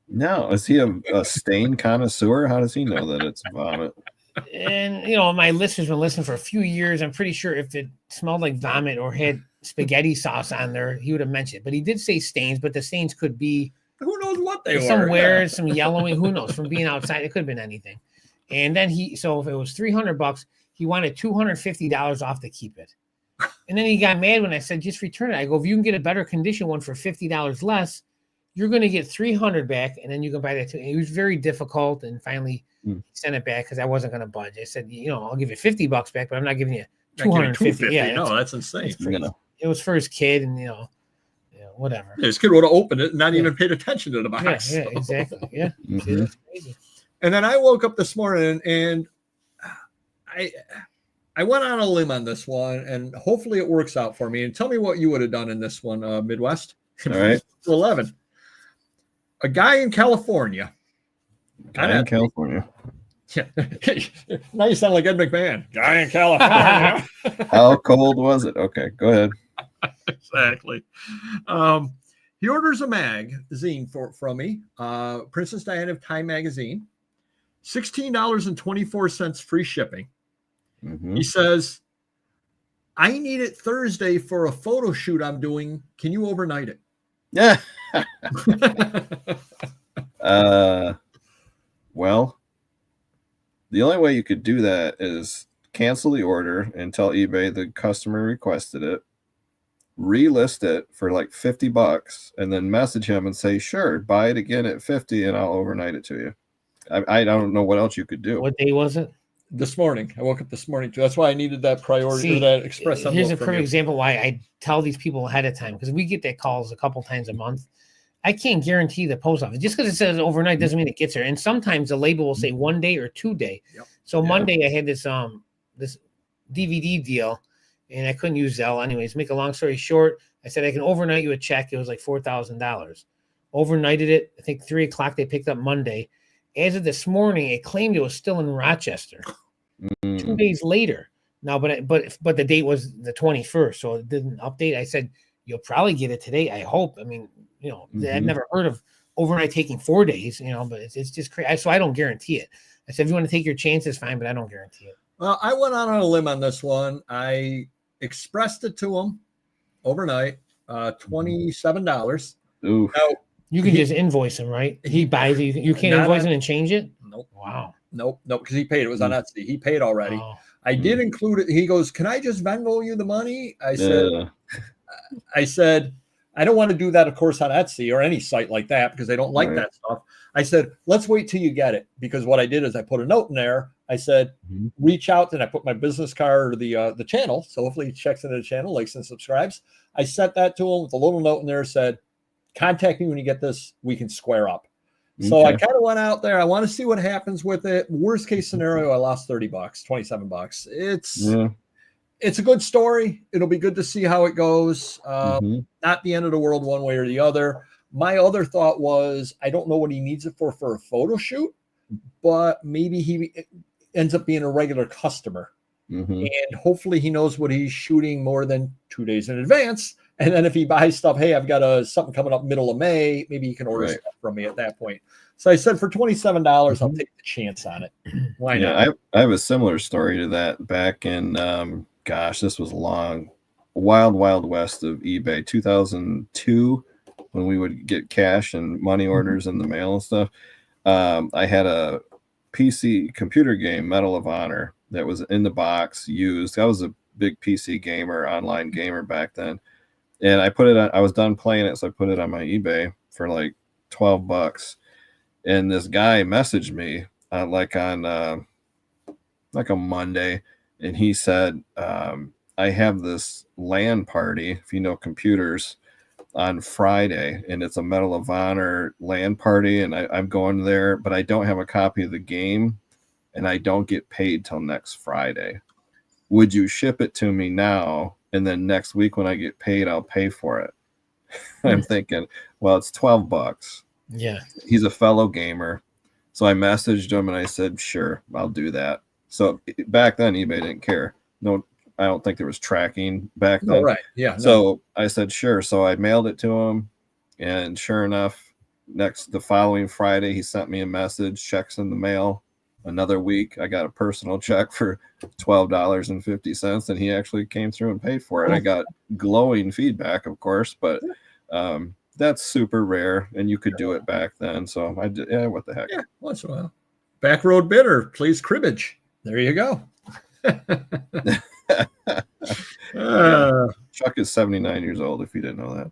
No, is he a stain connoisseur? How does he know that it's vomit? And my listeners been listening for a few years. I'm pretty sure if it smelled like vomit or had spaghetti sauce on there, he would have mentioned it. But he did say stains, but the stains could be who knows what they were. Somewhere, some yellowing, who knows, from being outside. It could have been anything. And then so if it was $300, he wanted $250 off to keep it. And then he got mad when I said, "Just return it." I go, "If you can get a better condition one for $50 less, you're going to get 300 back, and then you can buy that too. It was very difficult, and finally he sent it back because I wasn't going to budge. I said, I'll give you $50 back, but I'm not giving you 250. Yeah, no, that's insane. It was for his kid, and whatever. Yeah, his kid would have opened it and not even paid attention to the box. Yeah, exactly. Yeah, See, that's crazy. And then I woke up this morning and I went on a limb on this one, and hopefully it works out for me. And tell me what you would have done in this one, Midwest. All right. 11. A guy in California. Guy in California. Yeah. Now you sound like Ed McMahon. Guy in California. How cold was it? Okay, go ahead. Exactly. He orders a magazine from me, Princess Diana of Time magazine, $16.24 free shipping. Mm-hmm. He says, I need it Thursday for a photo shoot I'm doing. Can you overnight it? Yeah. Well, the only way you could do that is cancel the order and tell eBay the customer requested it, relist it for like $50, and then message him and say, sure, buy it again at 50 and I'll overnight it to you. I don't know what else you could do. What day was it? This morning. I woke up this morning too. That's why I needed that priority, that express. Here's a perfect example why I tell these people ahead of time, because we get that calls a couple times a month. I can't guarantee the post office. Just because it says overnight doesn't mean it gets there. And sometimes the label will say 1 day or 2 day. Yep. So Monday I had this this DVD deal, and I couldn't use Zelle. Anyways, make a long story short, I said I can overnight you a check. It was like $4,000. Overnighted it. I think 3 o'clock they picked up Monday. As of this morning, it claimed it was still in Rochester. 2 days later. Now, but the date was the 21st, so it didn't update. I said, you'll probably get it today. I hope. I mean, I've never heard of overnight taking 4 days, but it's just crazy. So I don't guarantee it. I said, if you want to take your chances, fine, but I don't guarantee it. Well, I went on a limb on this one. I expressed it to him overnight, $27. Ooh. Now, you can just invoice him, right? He buys it. You can't invoice him and change it? Nope. Wow. Nope, because he paid. It was on Etsy. He paid already. Oh. I did include it. He goes, can I just Venmo you the money? I said, I don't want to do that, of course, on Etsy or any site like that because they don't like that stuff. I said, let's wait till you get it, because what I did is I put a note in there. I said, reach out, and I put my business card or the channel. So hopefully he checks into the channel, likes and subscribes. I sent that to him with a little note in there, said, contact me when you get this. We can square up. So I kind of went out there. I want to see what happens with it. Worst case scenario, I lost $30, $27. It's a good story. It'll be good to see how it goes. Not the end of the world one way or the other. My other thought was, I don't know what he needs it for a photo shoot, but maybe he ends up being a regular customer. And hopefully he knows what he's shooting more than 2 days in advance. And then if he buys stuff, hey, I've got something coming up middle of May, maybe he can order stuff from me at that point. So I said for $27, I'll take the chance on it. Why not? I have a similar story to that back in, this was long, wild west of eBay, 2002, when we would get cash and money orders in the mail and stuff. I had a PC computer game, Medal of Honor, that was in the box used. I was a big PC gamer, online gamer back then. And I put it on, I was done playing it, so I put it on my eBay for like $12. And this guy messaged me like on a Monday, and he said, I have this LAN party, if you know computers, on Friday, and it's a Medal of Honor LAN party, and I'm going there, but I don't have a copy of the game, and I don't get paid till next Friday. Would you ship it to me now? And then next week when I get paid, I'll pay for it. I'm thinking, well, it's $12. Yeah. He's a fellow gamer. So I messaged him and I said, sure, I'll do that. So back then, eBay didn't care. No, I don't think there was tracking back then. Right. Yeah. So I said, sure. So I mailed it to him. And sure enough, the following Friday, he sent me a message, checks in the mail. Another week, I got a personal check for $12.50, and he actually came through and paid for it. I got glowing feedback, of course, but that's super rare, and you could do it back then. So I did. Yeah, what the heck? Yeah, once in a while. Backroad bidder, please cribbage. There you go. Chuck is 79 years old, if you didn't know that.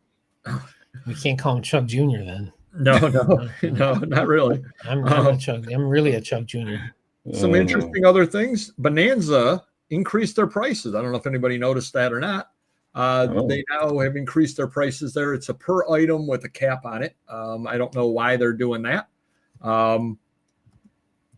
We can't call him Chuck Jr. then. No, not really. I'm really a Chuck Jr. Some interesting other things. Bonanza increased their prices. I don't know if anybody noticed that or not. They now have increased their prices there. It's a per item with a cap on it. I don't know why they're doing that.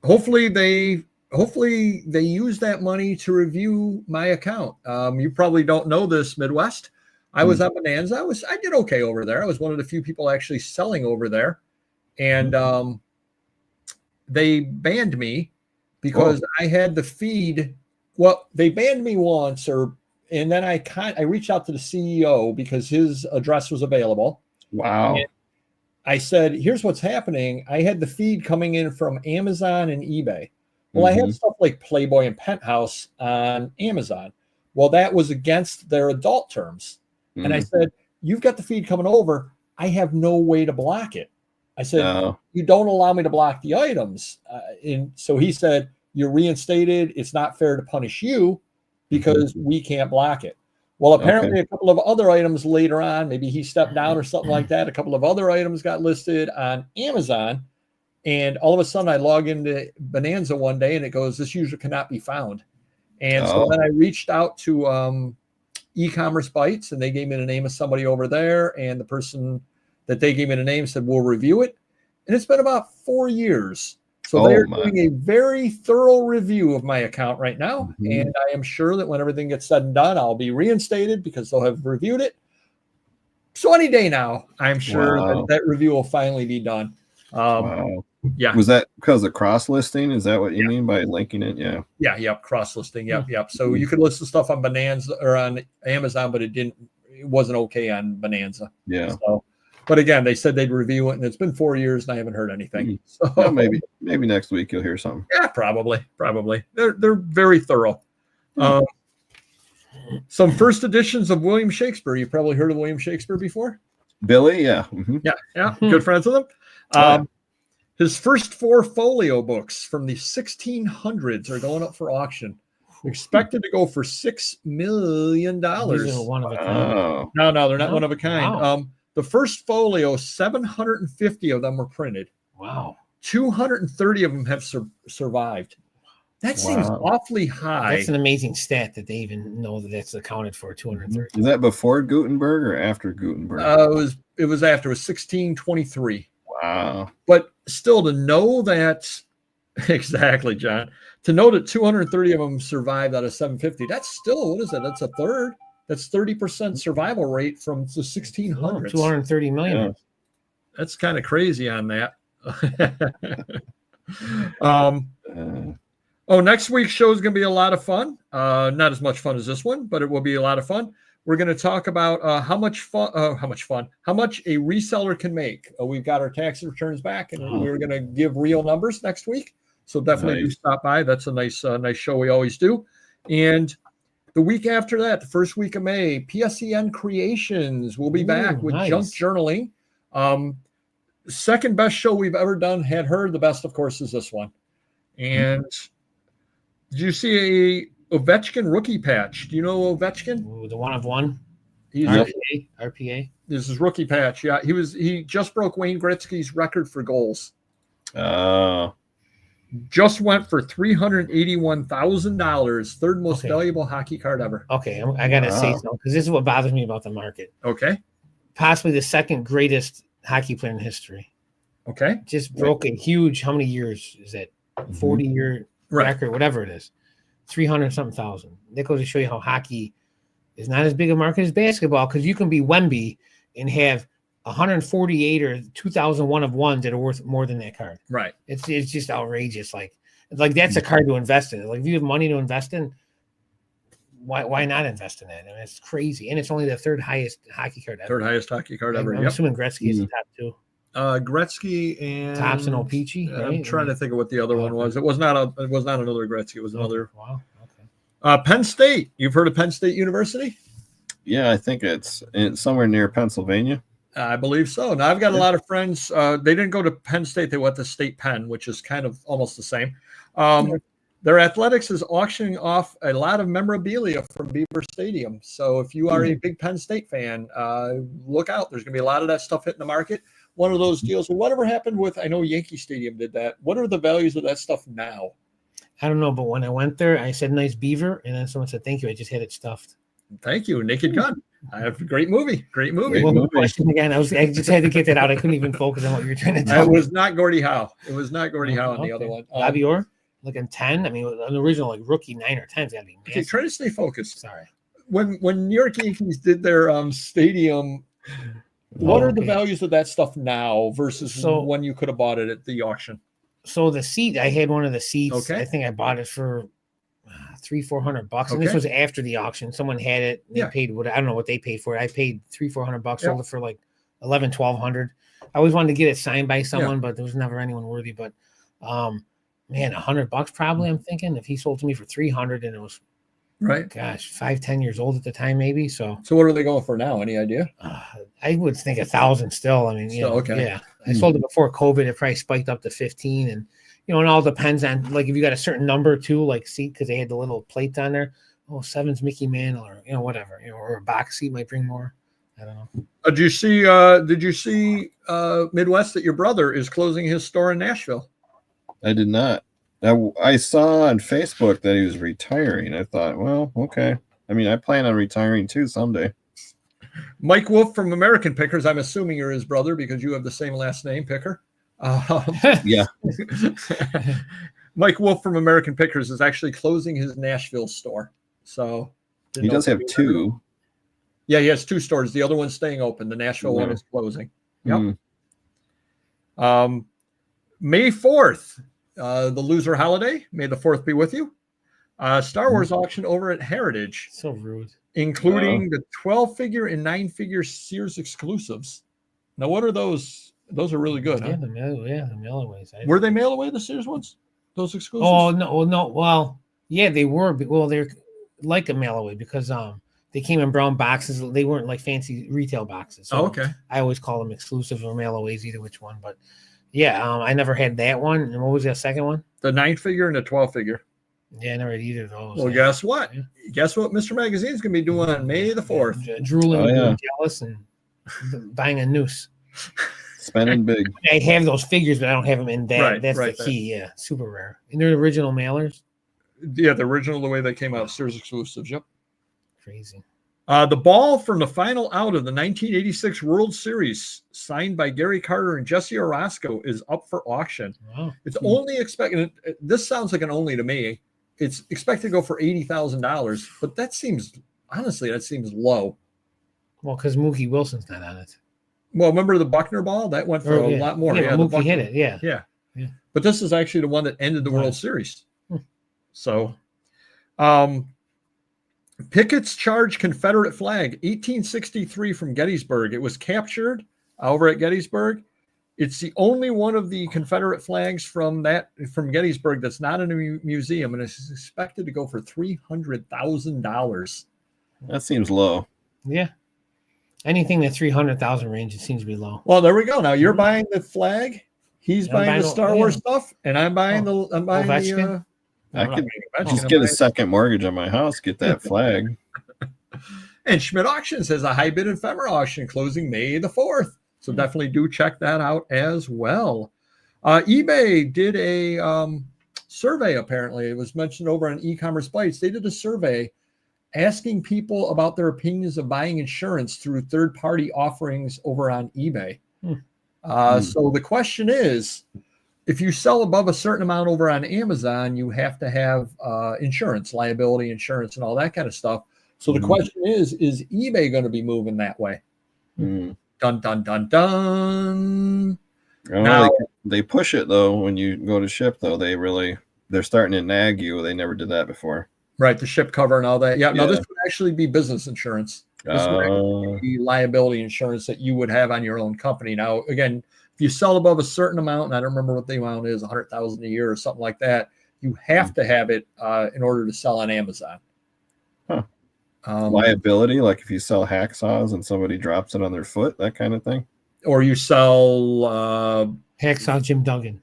Hopefully they use that money to review my account. You probably don't know this, Midwest. I was on Bonanza. I did okay over there. I was one of the few people actually selling over there, and they banned me because I had the feed. Well, they banned me once, and then I reached out to the CEO because his address was available. Wow. And I said, here's what's happening. I had the feed coming in from Amazon and eBay. Well, I had stuff like Playboy and Penthouse on Amazon. Well, that was against their adult terms. And I said, you've got the feed coming over. I have no way to block it. I said, you don't allow me to block the items. And so he said, you're reinstated. It's not fair to punish you because we can't block it. Well, apparently a couple of other items later on, maybe he stepped down or something like that. A couple of other items got listed on Amazon. And all of a sudden I log into Bonanza one day and it goes, this user cannot be found. And so then I reached out to e-commerce bites, and they gave me the name of somebody over there, and the person that they gave me the name said, we'll review it. And it's been about 4 years. So they're doing a very thorough review of my account right now. And I am sure that when everything gets said and done, I'll be reinstated because they'll have reviewed it. So any day now, I'm sure that review will finally be done. Yeah. Was that because of cross listing? Is that what you mean by linking it? Yep. Cross listing. Yep. So you could list the stuff on Bonanza or on Amazon, but it wasn't okay on Bonanza. Yeah. So, but again, they said they'd review it, and it's been 4 years and I haven't heard anything. So well, maybe next week you'll hear something. Yeah, probably. They're very thorough. Some first editions of William Shakespeare. You probably heard of William Shakespeare before? Billy, yeah. Yeah. Good friends with him. His first 4 folio books from the 1600s are going up for auction. Expected to go for $6 million. These are one of a kind. No, they're not one of a kind. Wow. The first folio, 750 of them were printed. Wow. 230 of them have survived. That seems awfully high. That's an amazing stat that they even know that that's accounted for 230. Is that before Gutenberg or after Gutenberg? It was after. It was 1623. Wow. But still, to know that, exactly, John, to know that 230 of them survived out of 750, that's still, what is that? That's a third. That's 30% survival rate from the 1600s. 230 million. Yeah. That's kind of crazy on that. Next week's show is going to be a lot of fun. Not as much fun as this one, but it will be a lot of fun. We're going to talk about how much a reseller can make. We've got our tax returns back, and we're going to give real numbers next week. So definitely do stop by. That's a nice show we always do. And the week after that, the first week of May, PSEN Creations will be back with junk journaling. Second best show we've ever done. Had her. The best, of course, is this one. And did you see a Ovechkin rookie patch? Do you know Ovechkin? Ooh, the one of one. He's RPA. This is rookie patch. Yeah, he just broke Wayne Gretzky's record for goals. Just went for $381,000. Third most valuable hockey card ever. Okay, I gotta say something because this is what bothers me about the market. Okay. Possibly the second greatest hockey player in history. Okay. Just broke a huge. How many years is that? 40-year record, whatever it is. 300-something thousand. That goes to show you how hockey is not as big a market as basketball, because you can be Wemby and have 148 or 2,001 of ones that are worth more than that card. Right. It's just outrageous. Like that's a card to invest in. Like if you have money to invest in, why not invest in that? I mean, it's crazy, and it's only the third highest hockey card ever. Third highest hockey card ever. I'm assuming Gretzky is the top two. Gretzky and Thompson, O-Pee-Chee, right? I'm trying to think of what the other one was. It was not another Gretzky. It was another. Wow. Okay. Penn State. You've heard of Penn State University? Yeah, I think it's somewhere near Pennsylvania. I believe so. Now I've got a lot of friends. They didn't go to Penn State. They went to State Penn, which is kind of almost the same. Their athletics is auctioning off a lot of memorabilia from Beaver Stadium. So if you are a big Penn State fan, look out. There's going to be a lot of that stuff hitting the market. One of those deals. Well, whatever happened with, I know Yankee Stadium did that. What are the values of that stuff now? I don't know, but when I went there, I said nice beaver, and then someone said thank you. I just had it stuffed. Thank you, Naked Gun. I have a great movie. Great movie. Well, the question again. I just had to get that out. I couldn't even focus on what you were trying to tell It me. was not Gordie Howe. It was not Gordie Howe on the other one. Bobby Orr, like in 10. I mean, an original like rookie 9 or 10's got to be massive. Okay, try to stay focused. Sorry. When New York Yankees did their stadium, what are the values of that stuff now versus when you could have bought it at the auction? So the seat, I had one of the seats. Okay. I think I bought it for $300-400, Okay. and this was after the auction. Someone had it. They paid what I don't know what they paid for it. I paid $300-400. Sold it for like $1,100-1,200. I always wanted to get it signed by someone, but there was never anyone worthy. But man, $100 probably. I'm thinking if he sold to me for $300 and it was right, gosh, 5-10 years old at the time, maybe. So what are they going for now? Any idea? I would think 1,000 still. I mean, yeah. I sold it before COVID. It probably spiked up to 15, and it all depends on like if you got a certain number too, like seat because they had the little plates on there. Oh, 7's Mickey Mantle, or whatever, or a box seat might bring more. I don't know. Did you see Midwest that your brother is closing his store in Nashville? I did not. I saw on Facebook that he was retiring. I thought, well, okay. I mean, I plan on retiring too someday. Mike Wolf from American Pickers. I'm assuming you're his brother because you have the same last name, Picker. Yeah. Mike Wolf from American Pickers is actually closing his Nashville store. So he does have two. Yeah, he has 2 stores. The other one's staying open. The Nashville one is closing. Yep. May 4th, the loser holiday. May the 4th be with you. Star Wars auction over at Heritage. So rude. Including the 12-figure and 9-figure Sears exclusives. Now, what are those? Those are really good. Yeah, the mail-aways. Were they mail away, the Sears ones? Those exclusives? Oh, no. Well, yeah, they were. Well, they're like a mail-away because they came in brown boxes. They weren't like fancy retail boxes. So okay. I always call them exclusive or mail-aways, either which one. But, yeah, I never had that one. And what was the second one? The 9-figure and the 12-figure. Yeah, I never had either of those. Well, guess what? Yeah. Guess what Mr. Magazine's going to be doing on May the 4th? Drooling and jealous and buying a noose. Spending big. I have those figures, but I don't have them in that. Right, That's the key. Yeah, super rare. And they're original mailers. Yeah, the original, the way they came out, Sears exclusives. Yep. Crazy. The ball from the final out of the 1986 World Series, signed by Gary Carter and Jesse Orozco, is up for auction. Wow. It's only expected. This sounds like an only to me. It's expected to go for $80,000, but that seems low. Well, because Mookie Wilson's not on it. Well, remember the Buckner ball? That went for a lot more. Yeah, Mookie hit it. Yeah. But this is actually the one that ended the World Series. So, Pickett's charged Confederate flag, 1863 from Gettysburg. It was captured over at Gettysburg. It's the only one of the Confederate flags from Gettysburg that's not in a museum, and it's expected to go for $300,000. That seems low. Yeah. Anything in the 300,000 range, it seems to be low. Well, there we go. Now you're buying the flag, he's buying the Star Wars stuff, and I'm buying the. I could just get a second mortgage on my house, get that flag. And Schmidt Auctions has a high bid ephemera auction closing May the 4th. So definitely do check that out as well. eBay did a survey, apparently. It was mentioned over on E-Commerce Bites. They did a survey asking people about their opinions of buying insurance through third-party offerings over on eBay. So the question is, if you sell above a certain amount over on Amazon, you have to have insurance, liability insurance, and all that kind of stuff. So the question is eBay going to be moving that way? Dun, dun, dun, dun. Now, they push it, though, when you go to ship, though. They're starting to nag you. They never did that before. Right, the ship cover and all that. Yeah, no, this would actually be business insurance. This would actually be liability insurance that you would have on your own company. Now, again, if you sell above a certain amount, and I don't remember what the amount is, $100,000 a year or something like that, you have to have it in order to sell on Amazon. Liability, like if you sell hacksaws and somebody drops it on their foot, that kind of thing. Or you sell hacksaw Jim Duggan.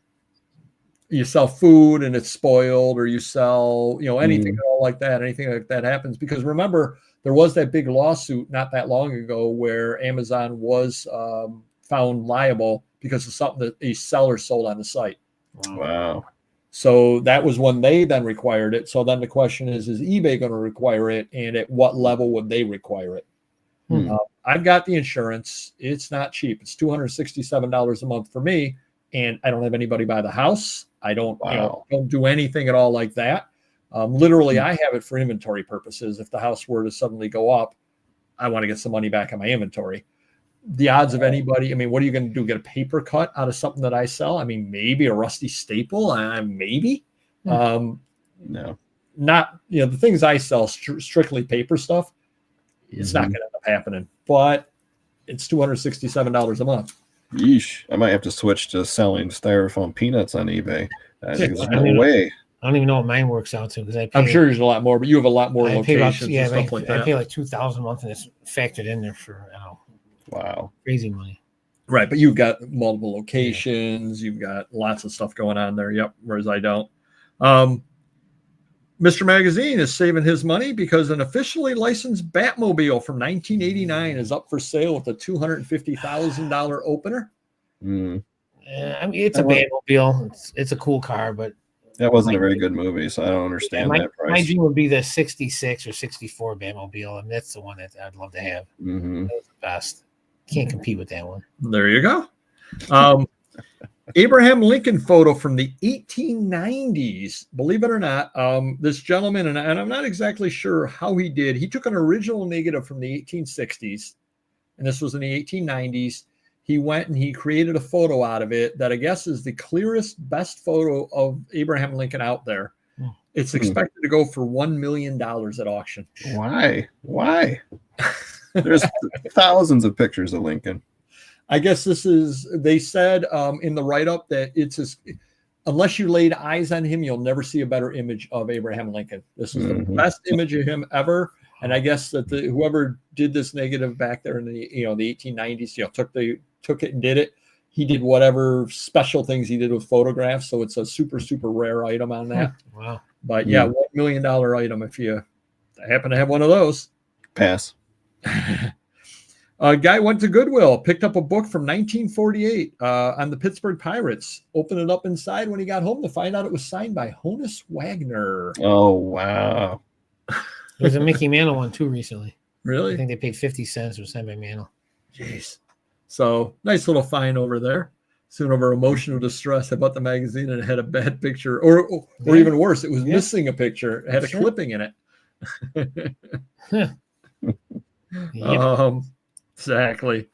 you sell food and it's spoiled, or you sell, anything at all like that, anything like that happens. Because remember, there was that big lawsuit not that long ago where Amazon was found liable because of something that a seller sold on the site. Wow. So that was when they then required it. So then the question is eBay going to require it, and at what level would they require it? I've got the insurance. It's not cheap. It's $267 a month for me, and I don't have anybody buy the house. I don't, don't do anything at all like that. Literally, I have it for inventory purposes. If the house were to suddenly go up, I want to get some money back on my inventory. The odds of anybody, I mean, what are you going to do? Get a paper cut out of something that I sell? I mean, maybe a rusty staple, maybe. No. Not, the things I sell, strictly paper stuff, it's not going to end up happening. But it's $267 a month. Yeesh. I might have to switch to selling styrofoam peanuts on eBay. There's no way. I don't even know what mine works out to, because I'm sure there's a lot more, but you have a lot more locations and stuff like that. I pay like $2,000 a month, and it's factored in there for crazy money. Right, but you've got multiple locations, you've got lots of stuff going on there. Yep, whereas I don't. Mr. Magazine is saving his money because an officially licensed Batmobile from 1989 is up for sale with a $250,000 opener. I mean, it's a Batmobile. It's a cool car, but that wasn't a very good movie, so I don't understand that price. My dream would be the 66 or 64 Batmobile, and that's the one that I'd love to have. That was the best. Can't compete with that one. There you go. Abraham Lincoln photo from the 1890s. Believe it or not, this gentleman, and I'm not exactly sure how he did. He took an original negative from the 1860s, and this was in the 1890s. He went and he created a photo out of it that I guess is the clearest, best photo of Abraham Lincoln out there. It's expected to go for $1 million at auction. Why? There's thousands of pictures of Lincoln. I guess they said in the write-up that unless you laid eyes on him, you'll never see a better image of Abraham Lincoln. This is the best image of him ever. And I guess that whoever did this negative back there in the the 1890s, took it and did it. He did whatever special things he did with photographs. So it's a super, super rare item on that. Wow. But yeah, $1 million item if you happen to have one of those. Pass. A guy went to Goodwill, picked up a book from 1948 on the Pittsburgh Pirates, opened it up inside when he got home to find out it was signed by Honus Wagner. Oh, wow. There's a Mickey Mantle one too recently. Really? I think they paid 50 cents for signed by Mantle. Jeez. So nice little find over there. Soon over emotional distress. I bought the magazine and it had a bad picture, or even worse, it was missing a picture. It had a clipping in it. Exactly.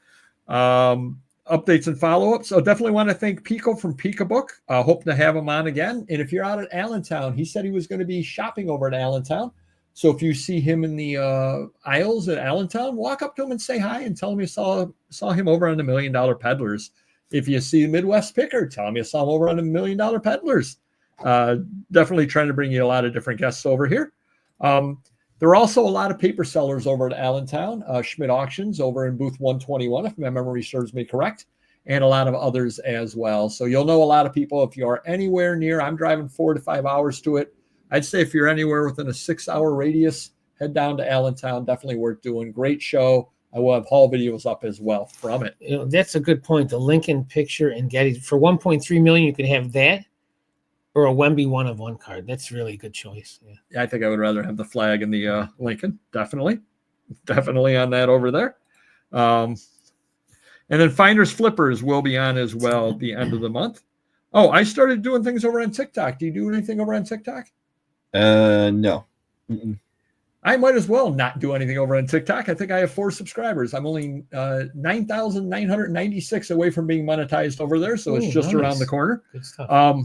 Updates and follow-ups. So definitely want to thank Pico from Pika Book. Hope to have him on again. And if you're out at Allentown, he said he was going to be shopping over at Allentown. So if you see him in the aisles at Allentown, walk up to him and say hi and tell him you saw him over on the $1 Million Peddlers. If you see Midwest Picker, tell him you saw him over on the $1 Million Peddlers. Definitely trying to bring you a lot of different guests over here. There are also a lot of paper sellers over at Allentown, Schmidt Auctions over in booth 121, if my memory serves me correct, and a lot of others as well. So you'll know a lot of people if you are anywhere near. I'm driving 4 to 5 hours to it. I'd say if you're anywhere within a 6-hour radius, head down to Allentown. Definitely worth doing. Great show. I will have haul videos up as well from it. That's a good point. The Lincoln picture and Getty for $1.3 million, you could have that. Or a Wemby 1-of-1 card. That's really a good choice. Yeah, I think I would rather have the flag and the Lincoln. Definitely on that over there. And then Finders Flippers will be on as well at the end of the month. Oh, I started doing things over on TikTok. Do you do anything over on TikTok? No. I might as well not do anything over on TikTok. I think I have 4 subscribers. I'm only 9,996 away from being monetized over there, so it's just around the corner. Good stuff.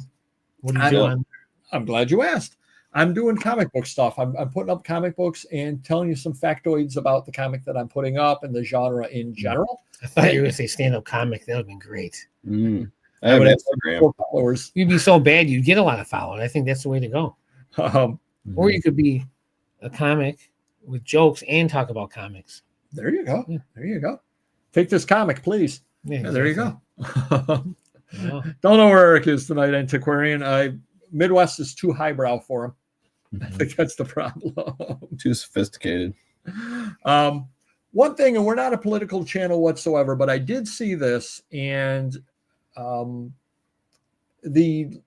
What are you doing? I'm glad you asked. I'm doing comic book stuff. I'm putting up comic books and telling you some factoids about the comic that I'm putting up and the genre in general. I thought you were going to say stand-up comic. That would have been great. I have Instagram. 4 followers. You'd be so bad, you'd get a lot of followers. I think that's the way to go. Or you could be a comic with jokes and talk about comics. There you go. Yeah. There you go. Take this comic, please. Yeah, there you go. Yeah. Don't know where Eric is tonight, antiquarian. Midwest is too highbrow for him. I think that's the problem. Too sophisticated. One thing, and we're not a political channel whatsoever, but I did see this, and the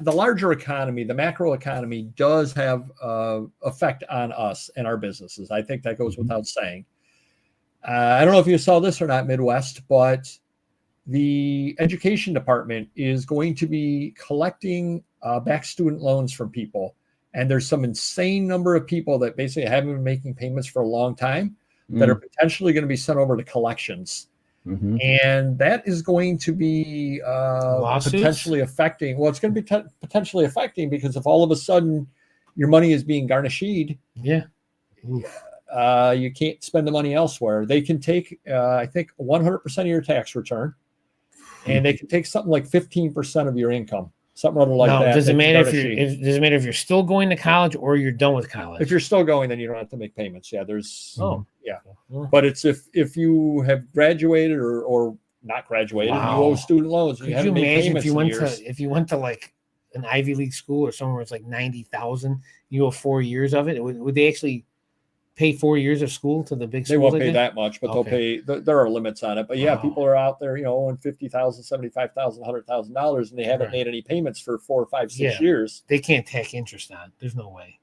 larger economy, the macro economy, does have effect on us and our businesses. I think that goes without saying. I don't know if you saw this or not, Midwest, but the education department is going to be collecting back student loans from people. And there's some insane number of people that basically haven't been making payments for a long time that are potentially going to be sent over to collections. And that is going to be potentially affecting. Well, it's going to be potentially affecting, because if all of a sudden your money is being garnished, yeah, you can't spend the money elsewhere. They can take, I think, 100% of your tax return, and they can take something like 15% of your income. Something other like that. Does it matter does it matter if you're still going to college or you're done with college? If you're still going, then you don't have to make payments. Yeah, there's but it's if you have graduated or not graduated, you owe student loans. Could you imagine if you went to like an Ivy League school or somewhere where it's like 90,000, you owe 4 years of it? Would they actually pay 4 years of school to the big schools? They won't pay that much, but they'll pay. There are limits on it. But yeah, people are out there, owing $50,000, $75,000, $100,000, and they haven't made any payments for 4 or 5, 6 years. They can't tack interest on. There's no way.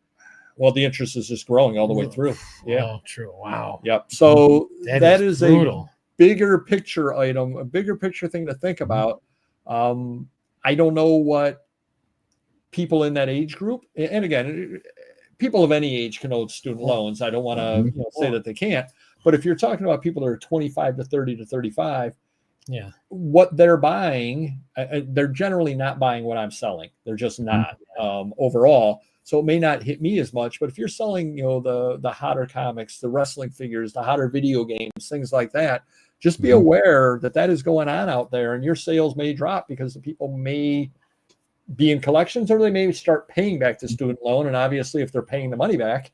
Well, the interest is just growing all the way through. Yeah. Oh, true. Wow. Yep. So that is brutal. A bigger picture item, a bigger picture thing to think about. I don't know what people in that age group, and again, people of any age can owe student loans. I don't want to say that they can't, but if you're talking about people that are 25 to 30 to 35, what they're buying, they're generally not buying what I'm selling. They're just not overall. So it may not hit me as much, but if you're selling, the hotter comics, the wrestling figures, the hotter video games, things like that, just be aware that is going on out there, and your sales may drop because the people may be in collections, or they may start paying back the student loan. And obviously, if they're paying the money back,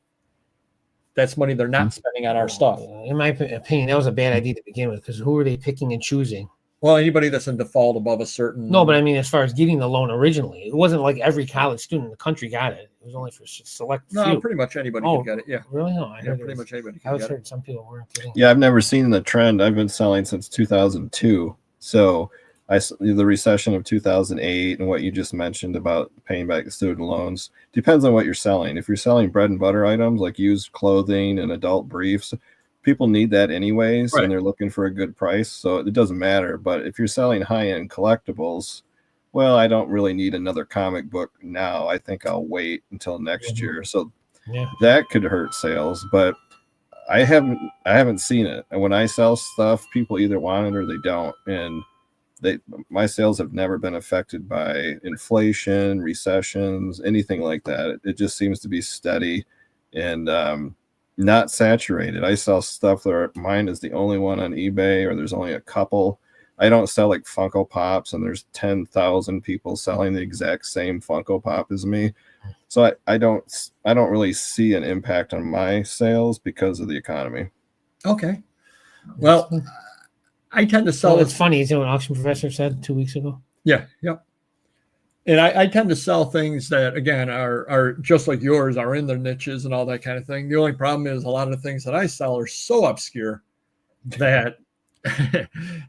that's money they're not spending on our stuff. In my opinion, that was a bad idea to begin with, because who are they picking and choosing? Well, anybody that's in default above a certain. No, but I mean, as far as getting the loan originally, it wasn't like every college student in the country got it. It was only for select few. No, pretty much anybody could get it. Yeah. Really? No, I heard pretty much anybody I was heard some people weren't getting it. Yeah, I've never seen the trend. I've been selling since 2002. So the recession of 2008 and what you just mentioned about paying back the student loans depends on what you're selling. If you're selling bread and butter items like used clothing and adult briefs, people need that anyways, and they're looking for a good price, so it doesn't matter. But if you're selling high-end collectibles, well, I don't really need another comic book now. I think I'll wait until next year. So that could hurt sales, but I haven't seen it. And when I sell stuff, people either want it or they don't. And my sales have never been affected by inflation, recessions, anything like that. It just seems to be steady and not saturated. I sell stuff that mine is the only one on eBay, or there's only a couple. I don't sell like Funko Pops and there's 10,000 people selling the exact same Funko Pop as me. So I don't really see an impact on my sales because of the economy. Okay. Well, I tend to sell. It's funny. Is it what Auction Professor said 2 weeks ago? Yeah. Yep. And I tend to sell things that, again, are just like yours, are in their niches and all that kind of thing. The only problem is a lot of the things that I sell are so obscure that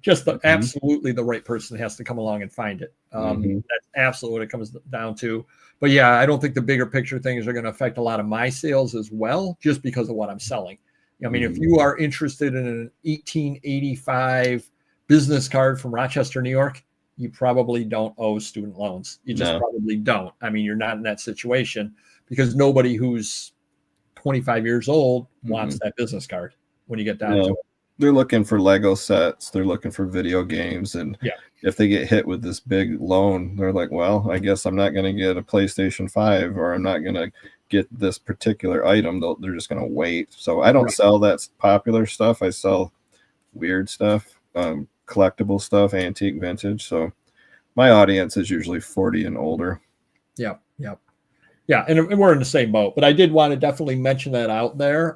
just absolutely the right person has to come along and find it. That's absolutely what it comes down to. But yeah, I don't think the bigger picture things are going to affect a lot of my sales as well, just because of what I'm selling. I mean, if you are interested in an 1885 business card from Rochester, New York, you probably don't owe student loans. You just probably don't. I mean, you're not in that situation, because nobody who's 25 years old wants that business card when you get down to it. They're looking for Lego sets. They're looking for video games. And if they get hit with this big loan, they're like, well, I guess I'm not going to get a PlayStation 5, or I'm not going to get this particular item. They're just going to wait. So I don't sell that popular stuff. I sell weird stuff, collectible stuff, antique, vintage. So my audience is usually 40 and older. Yep. Yeah, and we're in the same boat, but I did want to definitely mention that out there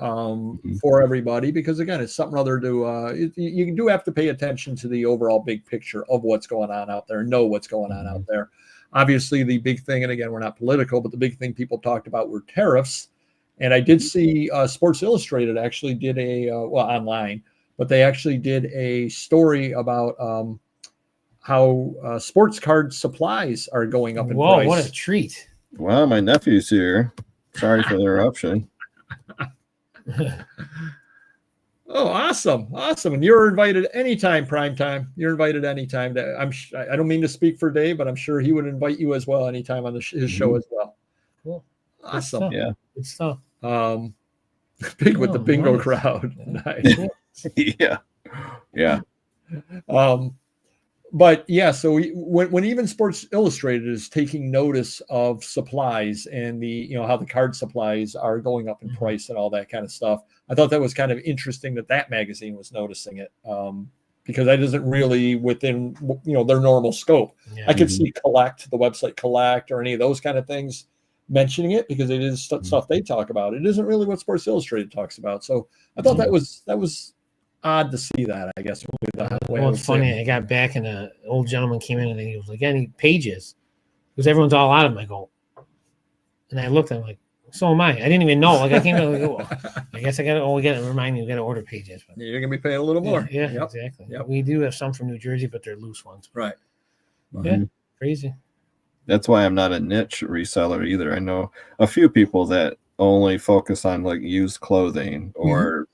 for everybody, because again, it's something other to you do have to pay attention to the overall big picture of what's going on out there, know what's going on out there. Obviously, the big thing, and again, we're not political, but the big thing people talked about were tariffs. And I did see Sports Illustrated actually did online, but they actually did a story about how sports card supplies are going up in Whoa, price. what a treat. Wow, my nephew's here. Sorry for the interruption. Oh, awesome. And you're invited anytime, prime time. You're invited anytime. I don't mean to speak for Dave, but I'm sure he would invite you as well anytime on his show as well. Cool. Awesome. Yeah. Good stuff. Big with the bingo crowd. Nice. Yeah. But yeah, so when even Sports Illustrated is taking notice of supplies and how the card supplies are going up in price and all that kind of stuff, I thought that was kind of interesting that magazine was noticing it, because that isn't really within their normal scope. Yeah. I could see the website Collect, or any of those kind of things mentioning it, because it is stuff they talk about. It isn't really what Sports Illustrated talks about. So I thought that was odd to see that, I guess. Well, it's funny. I got back and an old gentleman came in and he was like, any pages? Because everyone's all out of them. I go, and I looked at him like, so am I. I didn't even know. Like, I came in like, I guess we got to remind you, we got to order pages. But you're going to be paying a little more. Yeah, exactly. Yep. We do have some from New Jersey, but they're loose ones. Right. Yeah, crazy. That's why I'm not a niche reseller either. I know a few people that only focus on like used clothing or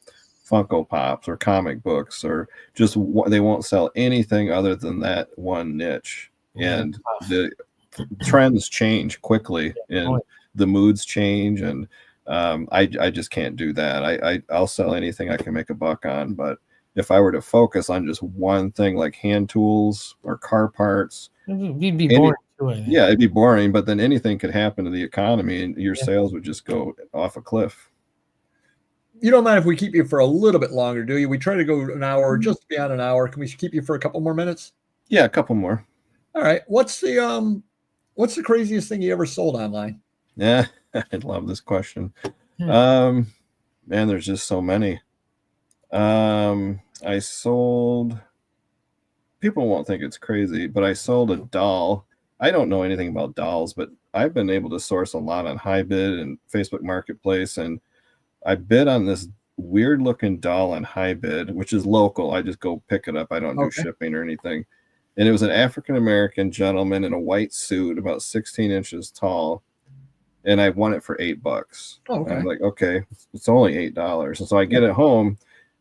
Funko Pops or comic books, or just they won't sell anything other than that one niche. And the trends change quickly and the moods change, and I just can't do that. I'll sell anything I can make a buck on, but if I were to focus on just one thing like hand tools or car parts, it'd be boring too, I think. Yeah, it'd be boring, but then anything could happen to the economy and your sales would just go off a cliff. You don't mind if we keep you for a little bit longer, do you? We try to go an hour, just beyond an hour. Can we keep you for a couple more minutes? Yeah, a couple more. All right. What's the craziest thing you ever sold online? Yeah, I love this question. Man, there's just so many. I sold, people won't think it's crazy, but I sold a doll. I don't know anything about dolls, but I've been able to source a lot on HiBid and Facebook Marketplace, and I bid on this weird looking doll on HiBid, which is local. I just go pick it up. I don't do shipping or anything. And it was an African-American gentleman in a white suit, about 16 inches tall. And I won it for $8. Oh, okay. I'm like, okay, it's only $8. And so I get it home,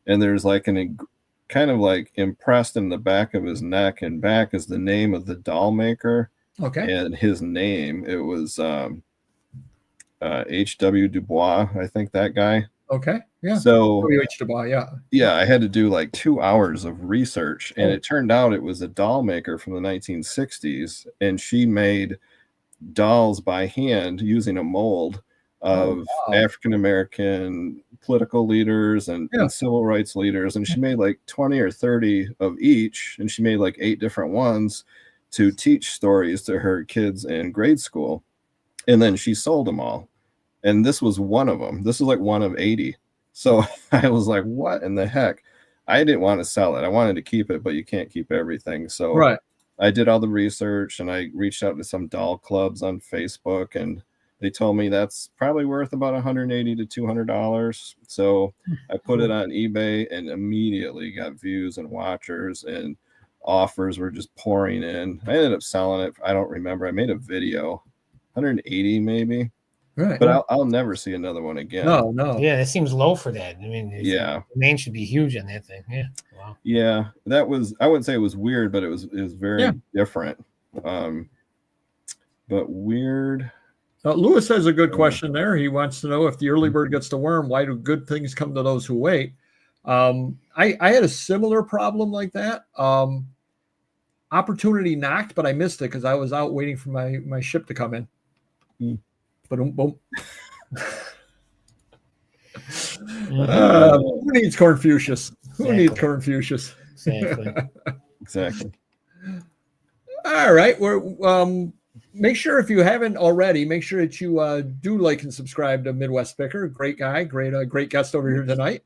and there's like kind of like impressed in the back of his neck and back is the name of the doll maker. Okay. And his name, it was H.W. Dubois, I think, that guy. Okay. Yeah. So W.H. Dubois, yeah. Yeah, I had to do like 2 hours of research, and it turned out it was a doll maker from the 1960s, and she made dolls by hand using a mold of African American political leaders and civil rights leaders, and she made like 20 or 30 of each, and she made like 8 different ones to teach stories to her kids in grade school. And then she sold them all. And this was one of them. This was like one of 80. So I was like, what in the heck? I didn't want to sell it. I wanted to keep it, but you can't keep everything. So I did all the research, and I reached out to some doll clubs on Facebook, and they told me that's probably worth about $180 to $200. So I put it on eBay and immediately got views and watchers, and offers were just pouring in. I ended up selling it. I don't remember. I made a video. 180 maybe, right? But I'll never see another one again. No. Yeah, that seems low for that. I mean, the name should be huge on that thing. Yeah, wow. Yeah, that was. I wouldn't say it was weird, but it was very different. But weird. Lewis has a good question there. He wants to know, if the early bird gets the worm, why do good things come to those who wait? I had a similar problem like that. Opportunity knocked, but I missed it because I was out waiting for my ship to come in. Boom. Who needs Confucius? Who needs Confucius? Exactly. Exactly. All right. We're Make sure if you haven't already, make sure that you do like and subscribe to Midwest Picker. Great guy, great guest over here tonight.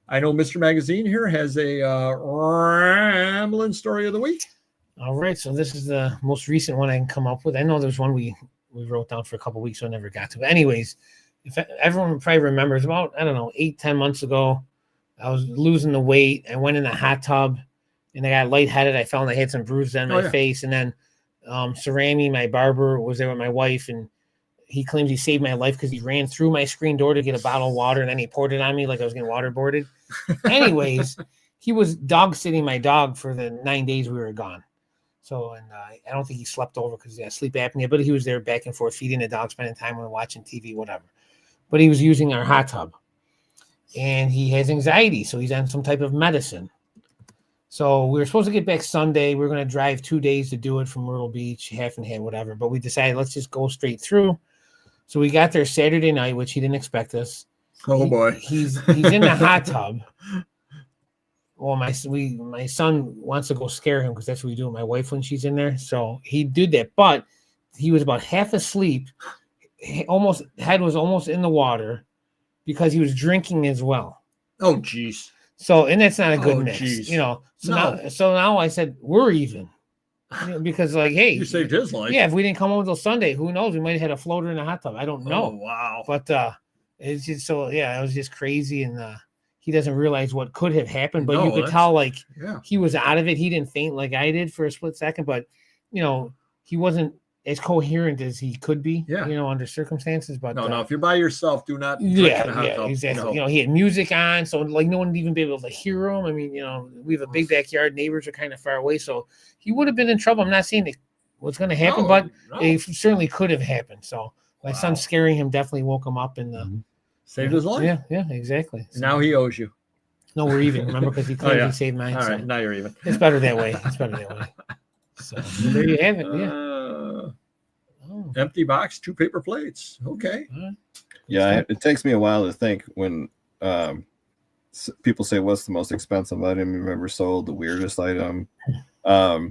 I know Mr. Magazine here has a rambling story of the week. All right, so this is the most recent one I can come up with. I know there's one we wrote down for a couple of weeks, so I never got to. But anyways, if everyone probably remembers, about, I don't know, 8-10 months ago, I was losing the weight. I went in the hot tub, and I got lightheaded. I felt I had some bruises on my face, and then Cerami, my barber, was there with my wife, and he claims he saved my life because he ran through my screen door to get a bottle of water, and then he poured it on me like I was getting waterboarded. Anyways, he was dog sitting my dog for the 9 days we were gone. So, and I don't think he slept over because he had sleep apnea, but he was there back and forth feeding the dog, spending time when watching TV, whatever. But he was using our hot tub, and he has anxiety, so he's on some type of medicine. So we were supposed to get back Sunday. We were going to drive 2 days to do it from Myrtle Beach, half and half, whatever. But we decided let's just go straight through. So we got there Saturday night, which he didn't expect us. Oh boy, he's in the hot tub. Well, my son wants to go scare him because that's what we do with my wife when she's in there. So he did that, but he was about half asleep. Head was almost in the water because he was drinking as well. Oh geez. So, and that's not a good mix, geez. you know. So now I said we're even, you know, because like, hey, you saved his life. Yeah, if we didn't come home until Sunday, who knows? We might have had a floater in the hot tub. I don't know. Oh wow. But it's just so it was just crazy, and he doesn't realize what could have happened. But you could tell like he was out of it. He didn't faint like I did for a split second, but you know he wasn't as coherent as he could be. You know, under circumstances. But no, if you're by yourself, do not. Exactly. No. You know, he had music on, so like no one would even be able to hear him. I mean, you know, we have a big backyard. Neighbors are kind of far away, so he would have been in trouble. I'm not saying what's going to happen, but it certainly could have happened. So my son scaring him definitely woke him up and saved his life. Yeah, exactly. So, now he owes you. No, we're even. Remember, because he claimed he saved mine. All right, so now you're even. It's better that way. So there you have it. Empty box, 2 paper plates. Okay. Yeah, it takes me a while to think when people say, what's the most expensive item you've ever sold, the weirdest item? I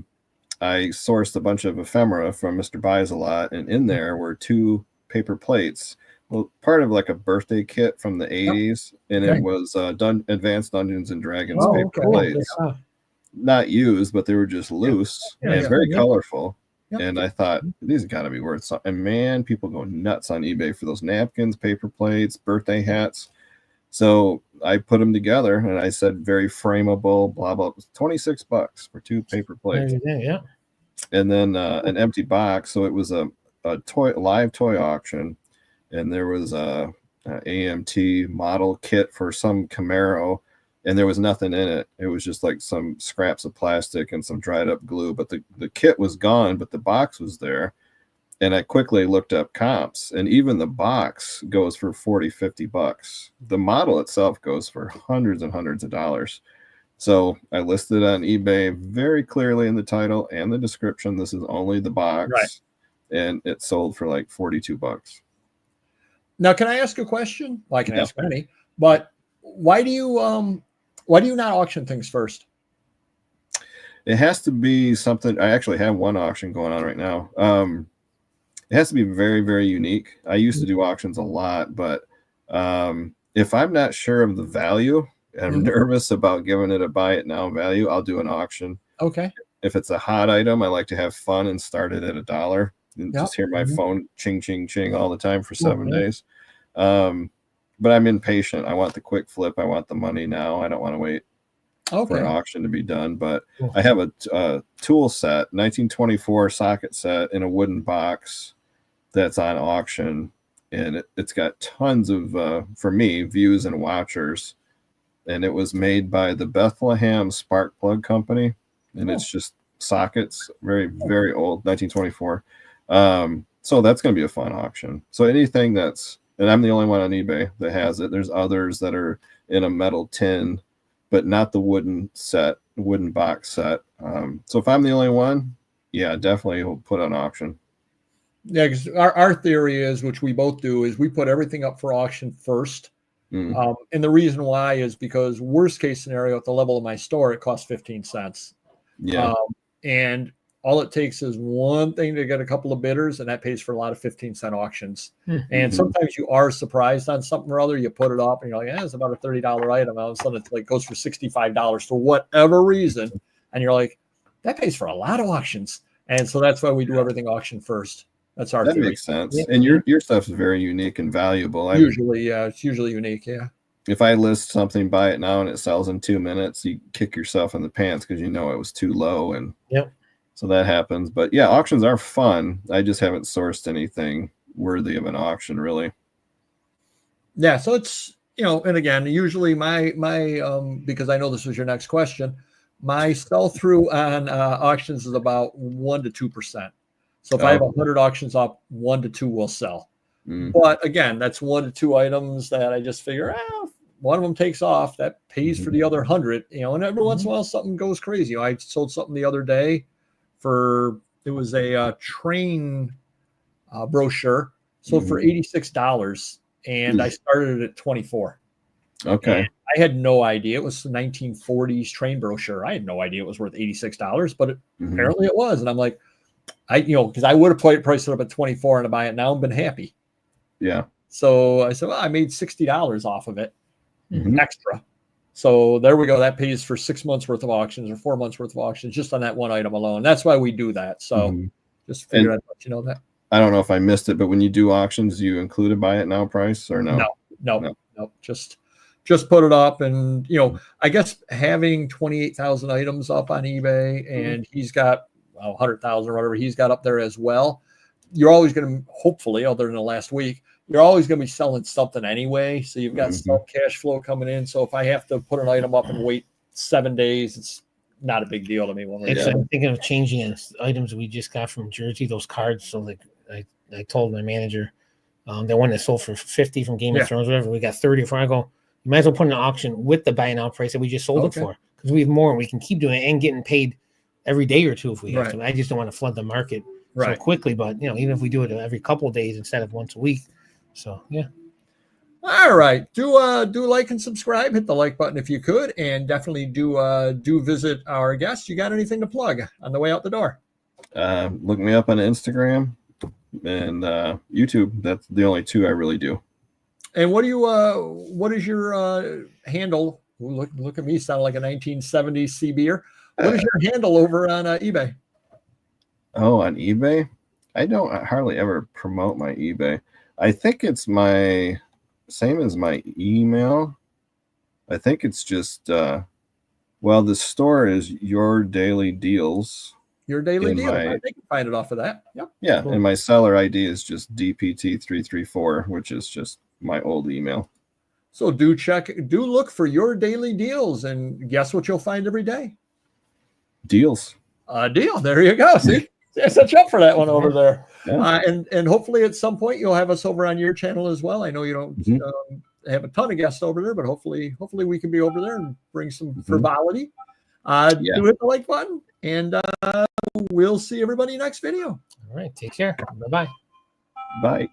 sourced a bunch of ephemera from Mr. Buys a Lot, and in there were 2 paper plates. Well, part of like a birthday kit from the 80s, and it was Advanced Dungeons and Dragons paper plates. Not used, but they were just loose and very colorful. And I thought, these have got to be worth something. And man, people go nuts on eBay for those napkins, paper plates, birthday hats. So I put them together, and I said, very frameable, blah, blah. It was $26 for 2 paper plates. And then an empty box. So it was a live toy auction. And there was a AMT model kit for some Camaro, and there was nothing in it. It was just like some scraps of plastic and some dried up glue, but the kit was gone, but the box was there. And I quickly looked up comps, and even the box goes for $40-$50. The model itself goes for hundreds and hundreds of dollars. So I listed on eBay very clearly in the title and the description, this is only the box, and it sold for like $42. Now, can I ask a question? Well, I can ask many, but why do you not auction things first? It has to be something. I actually have one auction going on right now. It has to be very, very unique. I used to do auctions a lot, but if I'm not sure of the value and I'm nervous about giving it a buy it now value, I'll do an auction. Okay. If it's a hot item, I like to have fun and start it at $1 and just hear my phone ching, ching, ching all the time for 7 days. But I'm impatient. I want the quick flip. I want the money now. I don't want to wait for an auction to be done. But I have a tool set, 1924 socket set in a wooden box that's on auction. And it's got tons of, for me, views and watchers. And it was made by the Bethlehem Spark Plug Company. And it's just sockets, very, very old, 1924. So that's going to be a fun auction. So anything that's, and I'm the only one on eBay that has it. There's others that are in a metal tin, but not the wooden box set. So if I'm the only one, definitely we'll put on auction. Yeah, because our theory is, which we both do, is we put everything up for auction first. And the reason why is because worst case scenario at the level of my store, it costs 15 cents. Yeah. And all it takes is one thing to get a couple of bidders, and that pays for a lot of 15-cent auctions. And sometimes you are surprised on something or other. You put it up and you're like, yeah, it's about a $30 item. All of a sudden it's like goes for $65 for whatever reason. And you're like, that pays for a lot of auctions. And so that's why we do everything auction first. That's our That theory. makes sense. And your stuff is very unique and valuable. Usually, yeah, it's usually unique. Yeah. If I list something, buy it now, and it sells in 2 minutes, you kick yourself in the pants because you know it was too low. And so that happens. But yeah, auctions are fun. I just haven't sourced anything worthy of an auction, really. Yeah. So it's, and again, usually my because I know this was your next question, my sell through on auctions is about 1 to 2%. So if I have 100 auctions up, 1 to 2 will sell. But again, that's 1 to 2 items that I just figure, one of them takes off, that pays for the other 100, and every once in a while something goes crazy. I sold something the other day it was a train brochure, sold for $86, and I started it at 24. Okay. And I had no idea. It was the 1940s train brochure. I had no idea it was worth $86, but apparently it was. And I'm like, because I would have priced it up at 24 and to buy it now and been happy. Yeah. So I said, well, I made $60 off of it extra. So there we go. That pays for 6 months worth of auctions or 4 months worth of auctions just on that one item alone. That's why we do that. So just figured I'd let you know that. I don't know if I missed it, but when you do auctions, do you include a buy it now price or no? No. Just put it up. And, I guess having 28,000 items up on eBay and he's got 100,000 or whatever he's got up there as well. You're always going to, hopefully, other than the last week, you're always going to be selling something anyway. So you've got some cash flow coming in. So if I have to put an item up and wait 7 days, it's not a big deal to me. Actually, I'm thinking of changing items we just got from Jersey, those cards. So like I told my manager, the one that sold for 50 from Game of Thrones, whatever, we got 30 or 4. I go, you might as well put an auction with the buy now price that we just sold it for, because we have more and we can keep doing it and getting paid every day or two if we have to. I just don't want to flood the market so quickly, but even if we do it every couple of days instead of once a week. So all right, do like and subscribe, hit the like button if you could, and definitely do visit our guests. You got anything to plug on the way out the door? Look me up on Instagram and YouTube. That's the only 2 I really do. And what is your handle? Ooh, look at me, sound like a 1970s sea beer. What is your handle over on eBay? Oh, on eBay? I don't hardly ever promote my eBay. I think it's my same as my email. I think it's just, the store is Your Daily Deals. Your Daily Deals. I think you can find it off of that. Yep. Yeah, cool. And my seller ID is just DPT334, which is just my old email. So do look for Your Daily Deals, and guess what you'll find every day? Deals. A deal. There you go. See, I set you up for that one over there. Yeah. And hopefully at some point you'll have us over on your channel as well. I know you don't have a ton of guests over there, but hopefully we can be over there and bring some frivolity. Do hit the like button, and we'll see everybody next video. All right. Take care. Bye-bye. Bye.